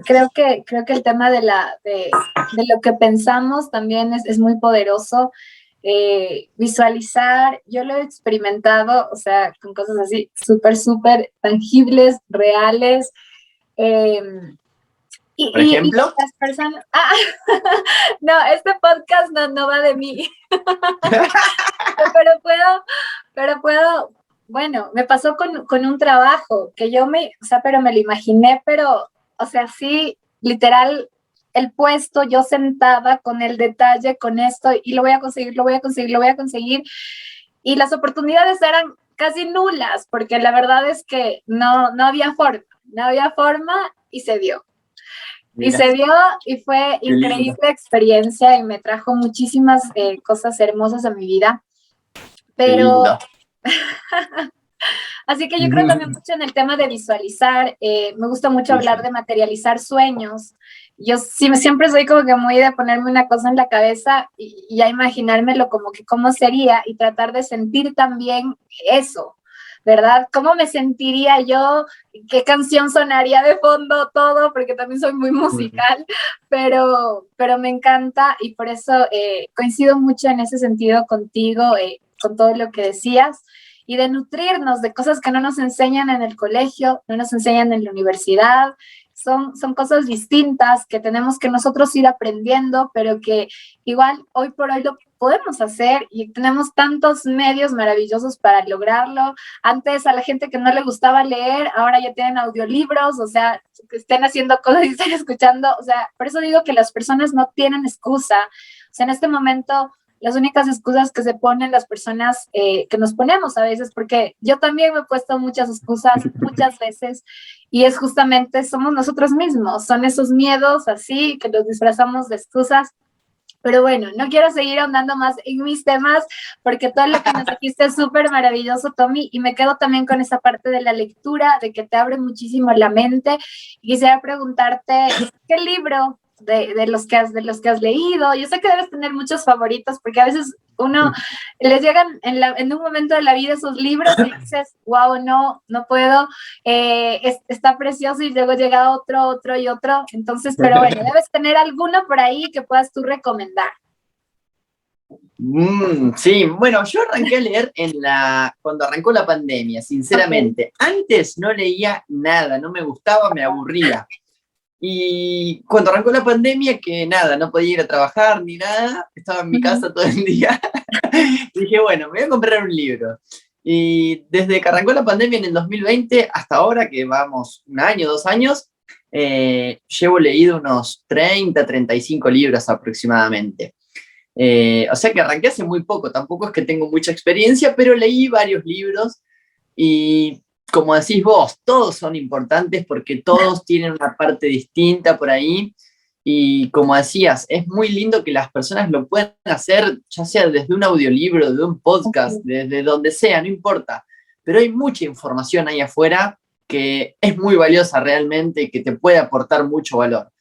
Creo que el tema de lo que pensamos también es muy poderoso. Visualizar, yo lo he experimentado, o sea, con cosas así súper, súper tangibles, reales. ¿Por ejemplo? Las personas, no, este podcast no va de mí, pero puedo, bueno, me pasó con un trabajo que pero me lo imaginé, pero, o sea, sí, literal, el puesto, yo sentada con el detalle, con esto, y lo voy a conseguir, lo voy a conseguir, lo voy a conseguir, y las oportunidades eran casi nulas, porque la verdad es que no había forma, y se dio. Mira, y se dio, y fue increíble experiencia, y me trajo muchísimas cosas hermosas a mi vida, pero... Así que yo creo también mucho en el tema de visualizar, me gusta mucho hablar de materializar sueños. Yo siempre soy como que muy de ponerme una cosa en la cabeza y a imaginármelo como que cómo sería y tratar de sentir también eso, ¿verdad? ¿Cómo me sentiría yo? ¿Qué canción sonaría de fondo? Todo, porque también soy muy musical, pero me encanta y por eso coincido mucho en ese sentido contigo, con todo lo que decías. Y de nutrirnos de cosas que no nos enseñan en el colegio, no nos enseñan en la universidad, son cosas distintas que tenemos que nosotros ir aprendiendo, pero que igual hoy por hoy lo podemos hacer y tenemos tantos medios maravillosos para lograrlo. Antes a la gente que no le gustaba leer, ahora ya tienen audiolibros, o sea, que estén haciendo cosas y estén escuchando, o sea, por eso digo que las personas no tienen excusa. O sea, en este momento las únicas excusas que se ponen las personas que nos ponemos a veces, porque yo también me he puesto muchas excusas muchas veces, y es justamente, somos nosotros mismos, son esos miedos así que los disfrazamos de excusas. Pero bueno, no quiero seguir ahondando más en mis temas, porque todo lo que nos dijiste es súper maravilloso, Tommy, y me quedo también con esa parte de la lectura, de que te abre muchísimo la mente. Y quisiera preguntarte, ¿qué libro de los que has leído? Yo sé que debes tener muchos favoritos, porque a veces uno les llegan en un momento de la vida esos libros y dices, wow, no puedo, está precioso, y luego llega otro y otro. Entonces, pero bueno, debes tener alguno por ahí que puedas tú recomendar. Sí, bueno, yo arranqué a leer cuando arrancó la pandemia, sinceramente. Okay. Antes no leía nada, no me gustaba, me aburría. Y cuando arrancó la pandemia, que nada, no podía ir a trabajar ni nada, estaba en mi casa todo el día, dije, bueno, me voy a comprar un libro. Y desde que arrancó la pandemia en el 2020 hasta ahora, que vamos 1 año, 2 años, llevo leído unos 35 libros aproximadamente. O sea que arranqué hace muy poco, tampoco es que tengo mucha experiencia, pero leí varios libros y, como decís vos, todos son importantes porque todos tienen una parte distinta por ahí, y como decías, es muy lindo que las personas lo puedan hacer, ya sea desde un audiolibro, desde un podcast, desde donde sea, no importa, pero hay mucha información ahí afuera que es muy valiosa realmente y que te puede aportar mucho valor.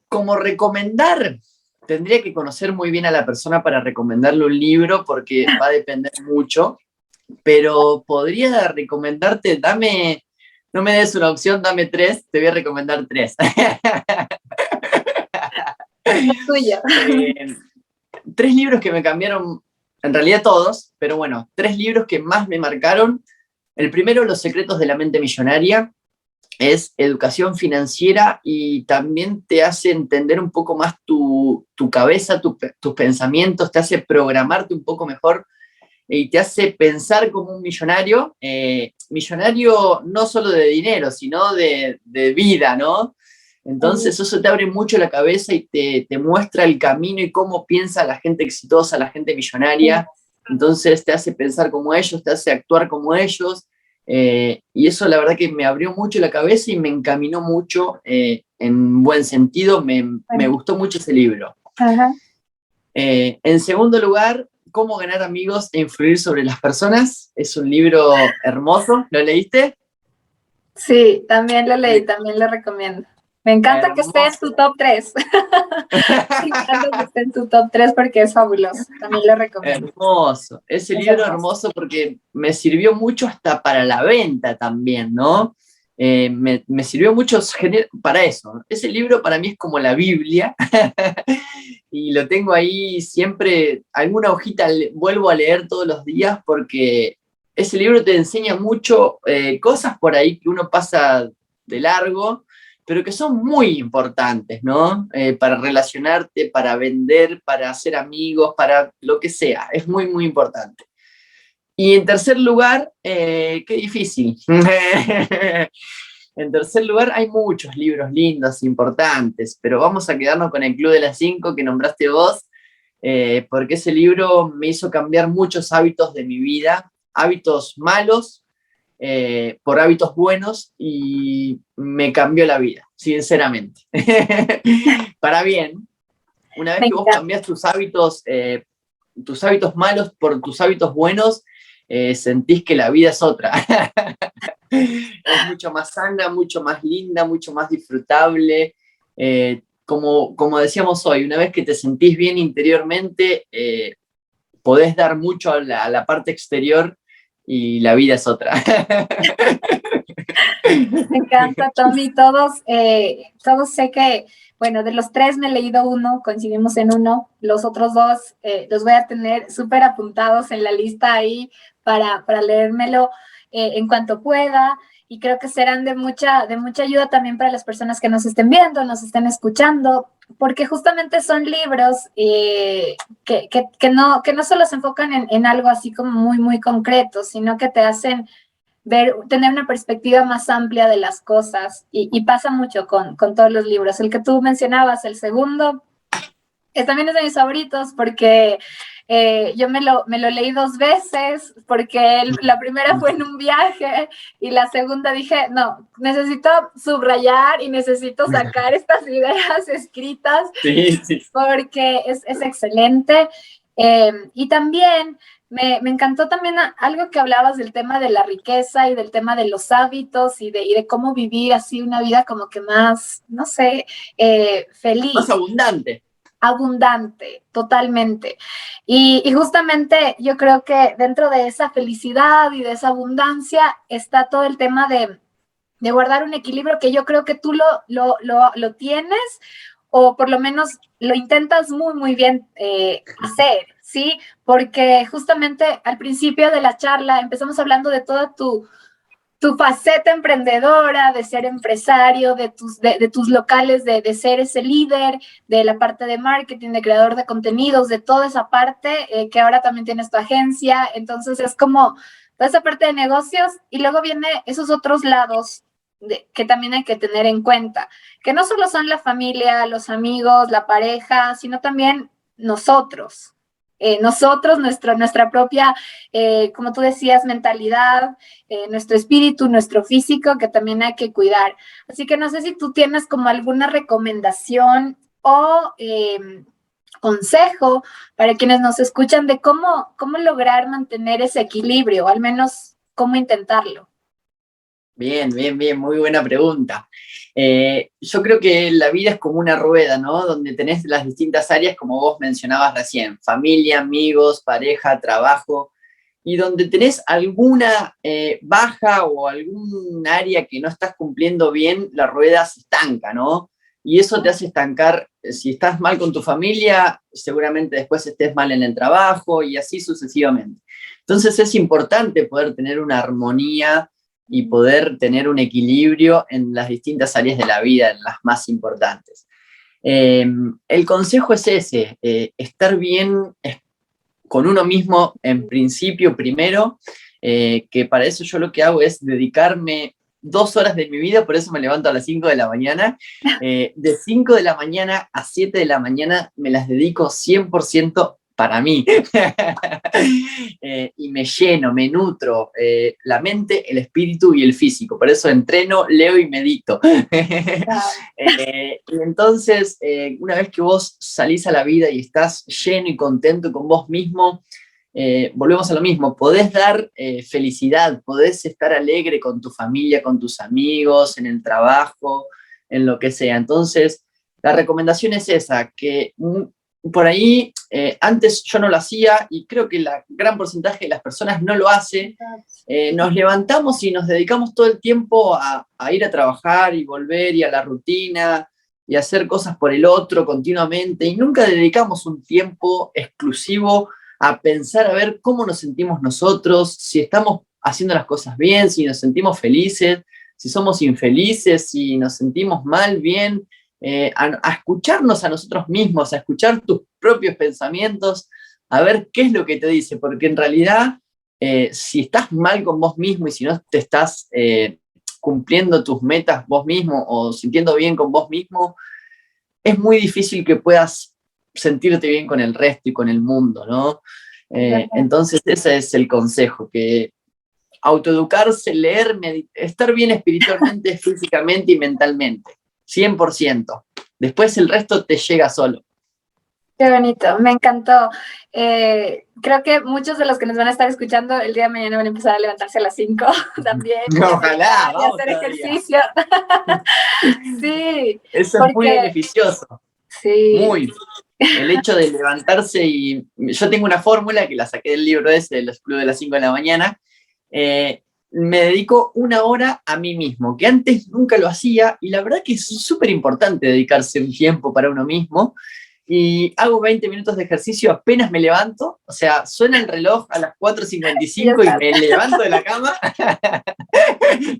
Como recomendar, tendría que conocer muy bien a la persona para recomendarle un libro porque va a depender mucho, pero podría recomendarte, no me des una opción, dame 3, te voy a recomendar 3. Tuyo. 3 libros que me cambiaron, en realidad todos, pero bueno, 3 libros que más me marcaron. El primero, Los secretos de la mente millonaria, es educación financiera y también te hace entender un poco más tu cabeza, tus pensamientos, te hace programarte un poco mejor y te hace pensar como un millonario, millonario no solo de dinero, sino de vida, ¿no? Entonces eso te abre mucho la cabeza y te muestra el camino y cómo piensa la gente exitosa, la gente millonaria. entonces te hace pensar como ellos, te hace actuar como ellos, y eso la verdad que me abrió mucho la cabeza y me encaminó mucho en buen sentido, me gustó mucho ese libro. Ajá. En segundo lugar, Cómo ganar amigos e influir sobre las personas, es un libro hermoso, ¿lo leíste? Sí, también lo leí, también lo recomiendo. Me encanta que esté en tu top 3. Me encanta que esté en tu top 3 porque es fabuloso. También lo recomiendo. Hermoso. Ese libro hermoso porque me sirvió mucho hasta para la venta también, ¿no? Me sirvió mucho para eso. Ese libro para mí es como la Biblia y lo tengo ahí siempre, alguna hojita vuelvo a leer todos los días porque ese libro te enseña mucho cosas por ahí que uno pasa de largo, pero que son muy importantes, ¿no? Para relacionarte, para vender, para hacer amigos, para lo que sea. Es muy, muy importante. Y en tercer lugar, qué difícil. En tercer lugar, hay muchos libros lindos, importantes, pero vamos a quedarnos con el Club de las 5 que nombraste vos, porque ese libro me hizo cambiar muchos hábitos de mi vida, hábitos malos, por hábitos buenos, y me cambió la vida, sinceramente. Para bien, una vez que vos cambiás tus hábitos malos por tus hábitos buenos, sentís que la vida es otra. Es mucho más sana, mucho más linda, mucho más disfrutable. Como decíamos hoy, una vez que te sentís bien interiormente, podés dar mucho a la parte exterior y la vida es otra. Me encanta, Tommy. Todos sé que, bueno, de los 3 me he leído uno, coincidimos en uno. Los otros 2 los voy a tener súper apuntados en la lista ahí para leérmelo en cuanto pueda. Y creo que serán de mucha ayuda también para las personas que nos estén viendo, nos estén escuchando, porque justamente son libros que no solo se enfocan en algo así como muy, muy concreto, sino que te hacen tener una perspectiva más amplia de las cosas, y pasa mucho con todos los libros. El que tú mencionabas, el segundo, también es de mis favoritos porque yo me lo leí 2 veces, porque la primera fue en un viaje y la segunda dije, no, necesito subrayar y necesito sacar estas ideas escritas, sí. Porque es excelente. Y también me encantó también algo que hablabas del tema de la riqueza y del tema de los hábitos y de cómo vivir así una vida como que más, no sé, feliz. Más abundante. Abundante, totalmente. Y justamente yo creo que dentro de esa felicidad y de esa abundancia está todo el tema de guardar un equilibrio que yo creo que tú lo tienes, o por lo menos lo intentas muy, muy bien hacer, ¿sí? Porque justamente al principio de la charla empezamos hablando de toda tu faceta emprendedora, de ser empresario, de tus locales, de ser ese líder, de la parte de marketing, de creador de contenidos, de toda esa parte, que ahora también tienes tu agencia. Entonces es como toda esa parte de negocios, y luego viene esos otros lados que también hay que tener en cuenta, que no solo son la familia, los amigos, la pareja, sino también nosotros. Nuestra propia, como tú decías, mentalidad, nuestro espíritu, nuestro físico, que también hay que cuidar. Así que no sé si tú tienes como alguna recomendación o consejo para quienes nos escuchan de cómo lograr mantener ese equilibrio, o al menos cómo intentarlo. Bien, muy buena pregunta. Yo creo que la vida es como una rueda, ¿no? Donde tenés las distintas áreas, como vos mencionabas recién, familia, amigos, pareja, trabajo, y donde tenés alguna baja o algún área que no estás cumpliendo bien, la rueda se estanca, ¿no? Y eso te hace estancar. Si estás mal con tu familia, seguramente después estés mal en el trabajo y así sucesivamente. Entonces es importante poder tener una armonía y poder tener un equilibrio en las distintas áreas de la vida, en las más importantes. El consejo es ese, estar bien con uno mismo en principio primero, que para eso yo lo que hago es dedicarme 2 horas de mi vida, por eso me levanto a las 5 de la mañana, de 5 de la mañana a 7 de la mañana me las dedico 100% para mí. Y me lleno, me nutro, la mente, el espíritu y el físico. Por eso entreno, leo y medito. Y entonces, una vez que vos salís a la vida y estás lleno y contento con vos mismo, volvemos a lo mismo, podés dar felicidad, podés estar alegre con tu familia, con tus amigos, en el trabajo, en lo que sea. Entonces, la recomendación es esa, que por ahí antes yo no lo hacía y creo que la gran porcentaje de las personas no lo hace. Nos levantamos y nos dedicamos todo el tiempo a ir a trabajar y volver y a la rutina y hacer cosas por el otro continuamente y nunca dedicamos un tiempo exclusivo a pensar a ver cómo nos sentimos nosotros, si estamos haciendo las cosas bien, si nos sentimos felices, si somos infelices, si nos sentimos mal, bien, a escucharnos a nosotros mismos, a escuchar tus propios pensamientos, a ver qué es lo que te dice, porque en realidad, si estás mal con vos mismo y si no te estás cumpliendo tus metas vos mismo o sintiendo bien con vos mismo, es muy difícil que puedas sentirte bien con el resto y con el mundo, ¿no? Entonces ese es el consejo, que autoeducarse, leer, estar bien espiritualmente, físicamente y mentalmente, 100%. Después el resto te llega solo. Qué bonito, me encantó. Creo que muchos de los que nos van a estar escuchando el día de mañana van a empezar a levantarse a las 5 también. Ojalá, y hacer ejercicio. Sí. Eso es muy beneficioso. Sí. Muy. El hecho de levantarse y... Yo tengo una fórmula que la saqué del libro ese, de los clubes de las 5 de la mañana. Me dedico 1 hora a mí mismo, que antes nunca lo hacía, y la verdad que es súper importante dedicarse un tiempo para uno mismo, y hago 20 minutos de ejercicio apenas me levanto, o sea, suena el reloj a las 4:55 y me levanto de la cama,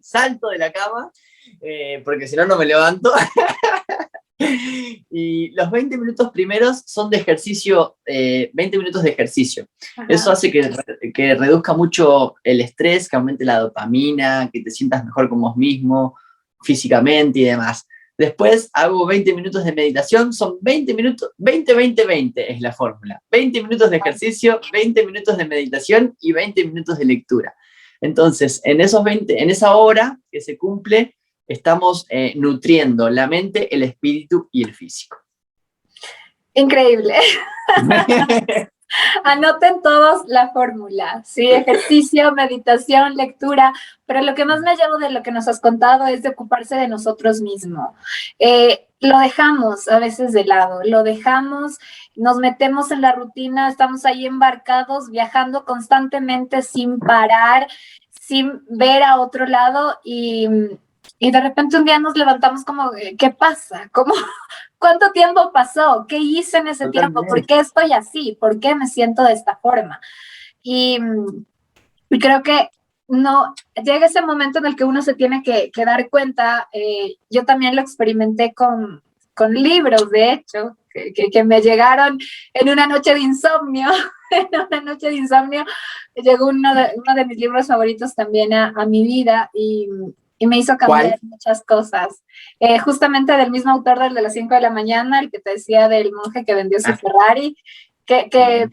salto de la cama, porque si no, no me levanto. Y los 20 minutos primeros son de ejercicio, 20 minutos de ejercicio. Ajá. Eso hace que reduzca mucho el estrés, que aumente la dopamina, que te sientas mejor con vos mismo, físicamente y demás. Después hago 20 minutos de meditación, son 20 minutos, 20-20-20 es la fórmula. 20 minutos de ejercicio, 20 minutos de meditación y 20 minutos de lectura. Entonces, en esa hora que se cumple, estamos nutriendo la mente, el espíritu y el físico. Increíble. Anoten todos la fórmula, ¿sí? Ejercicio, meditación, lectura, pero lo que más me llevo de lo que nos has contado es de ocuparse de nosotros mismos. Lo dejamos a veces de lado, lo dejamos, nos metemos en la rutina, estamos ahí embarcados, viajando constantemente sin parar, sin ver a otro lado y de repente un día nos levantamos como, ¿qué pasa? ¿Cuánto tiempo pasó? ¿Qué hice en ese tiempo? ¿Por qué estoy así? ¿Por qué me siento de esta forma? Y creo que no, llega ese momento en el que uno se tiene que dar cuenta. Yo también lo experimenté con libros, de hecho, que me llegaron en una noche de insomnio. En una noche de insomnio llegó uno de mis libros favoritos también a mi vida y me hizo cambiar muchas cosas. Justamente del mismo autor del de las 5 de la mañana, el que te decía del monje que vendió su Ferrari, que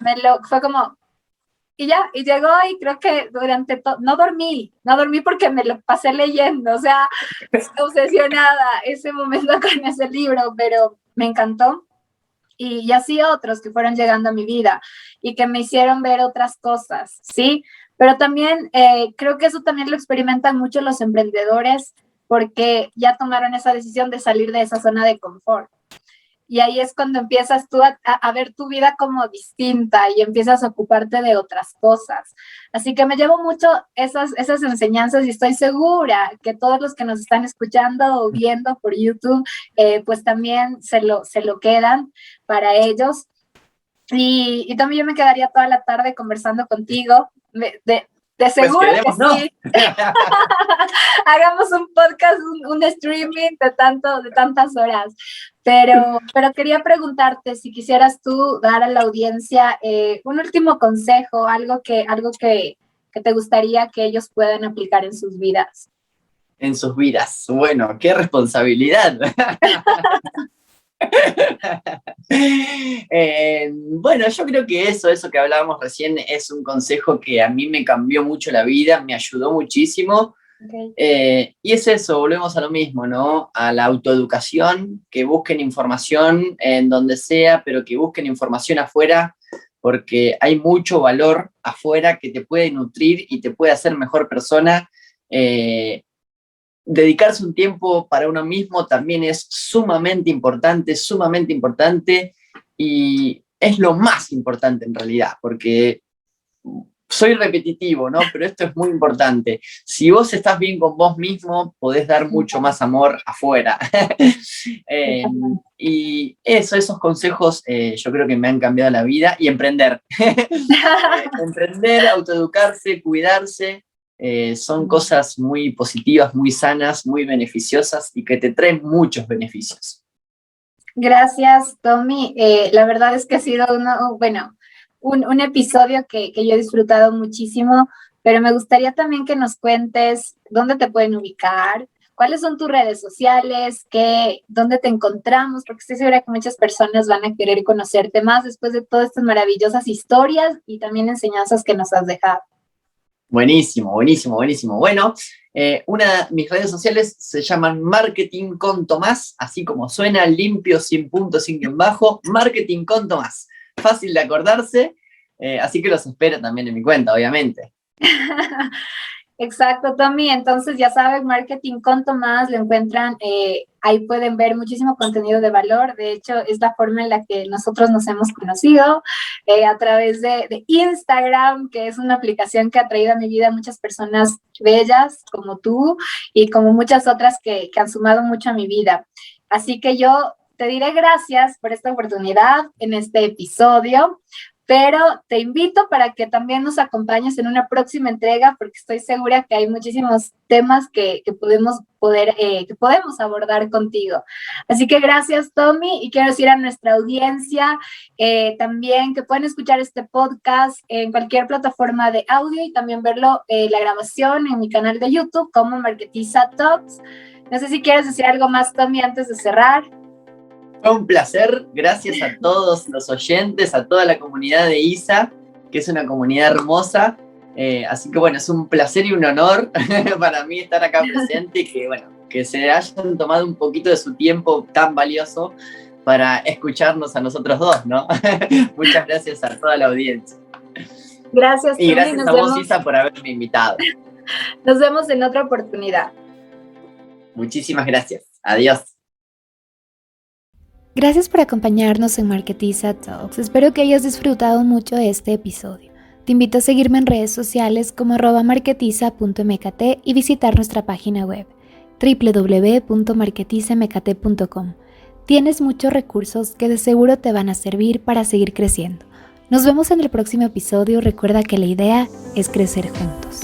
fue como, y ya, y llegó y creo que durante no dormí porque me lo pasé leyendo, o sea, obsesionada ese momento con ese libro, pero me encantó. Y así otros que fueron llegando a mi vida y que me hicieron ver otras cosas, ¿sí? Pero también creo que eso también lo experimentan mucho los emprendedores porque ya tomaron esa decisión de salir de esa zona de confort. Y ahí es cuando empiezas tú a ver tu vida como distinta y empiezas a ocuparte de otras cosas. Así que me llevo mucho esas enseñanzas y estoy segura que todos los que nos están escuchando o viendo por YouTube, pues también se lo quedan para ellos. Y también yo me quedaría toda la tarde conversando contigo, de seguro pues que sí. Hagamos un podcast, un streaming de tantas horas. Pero quería preguntarte si quisieras tú dar a la audiencia un último consejo, algo que te gustaría que ellos puedan aplicar en sus vidas. En sus vidas. Bueno, qué responsabilidad. Bueno, yo creo que eso que hablábamos recién es un consejo que a mí me cambió mucho la vida, me ayudó muchísimo. Y es eso, volvemos a lo mismo, ¿no? A la autoeducación, que busquen información en donde sea, pero que busquen información afuera, porque hay mucho valor afuera que te puede nutrir y te puede hacer mejor persona. Dedicarse un tiempo para uno mismo también es sumamente importante y es lo más importante en realidad, porque soy repetitivo, ¿no? Pero esto es muy importante. Si vos estás bien con vos mismo, podés dar mucho más amor afuera. Y esos consejos yo creo que me han cambiado la vida y emprender. Emprender, autoeducarse, cuidarse. Son cosas muy positivas, muy sanas, muy beneficiosas y que te traen muchos beneficios. Gracias, Tommy. La verdad es que ha sido un episodio que yo he disfrutado muchísimo, pero me gustaría también que nos cuentes dónde te pueden ubicar, cuáles son tus redes sociales, dónde te encontramos, porque estoy segura que muchas personas van a querer conocerte más después de todas estas maravillosas historias y también enseñanzas que nos has dejado. Buenísimo. Bueno, mis redes sociales se llaman Marketing con Tomás, así como suena, limpio, sin punto, sin guión bajo, Marketing con Tomás. Fácil de acordarse, así que los espero también en mi cuenta, obviamente. Exacto, Tommy. Entonces, ya saben, Marketing con Tomás, lo encuentran, ahí pueden ver muchísimo contenido de valor. De hecho, es la forma en la que nosotros nos hemos conocido, a través de Instagram, que es una aplicación que ha traído a mi vida muchas personas bellas como tú y como muchas otras que han sumado mucho a mi vida. Así que yo te diré gracias por esta oportunidad en este episodio, pero te invito para que también nos acompañes en una próxima entrega, porque estoy segura que hay muchísimos temas que podemos abordar contigo. Así que gracias, Tommy, y quiero decir a nuestra audiencia también que pueden escuchar este podcast en cualquier plataforma de audio y también verlo, la grabación en mi canal de YouTube como Marketiza Talks. No sé si quieres decir algo más, Tommy, antes de cerrar. Fue un placer, gracias a todos los oyentes, a toda la comunidad de ISA, que es una comunidad hermosa. Así que bueno, es un placer y un honor para mí estar acá presente y que se hayan tomado un poquito de su tiempo tan valioso para escucharnos a nosotros dos, ¿no? Muchas gracias a toda la audiencia. Gracias, y gracias a vos, Isa, por haberme invitado. Nos vemos en otra oportunidad. Muchísimas gracias. Adiós. Gracias por acompañarnos en Marketiza Talks. Espero que hayas disfrutado mucho de este episodio. Te invito a seguirme en redes sociales como @marketiza.mkt y visitar nuestra página web www.marketizamkt.com. Tienes muchos recursos que de seguro te van a servir para seguir creciendo. Nos vemos en el próximo episodio. Recuerda que la idea es crecer juntos.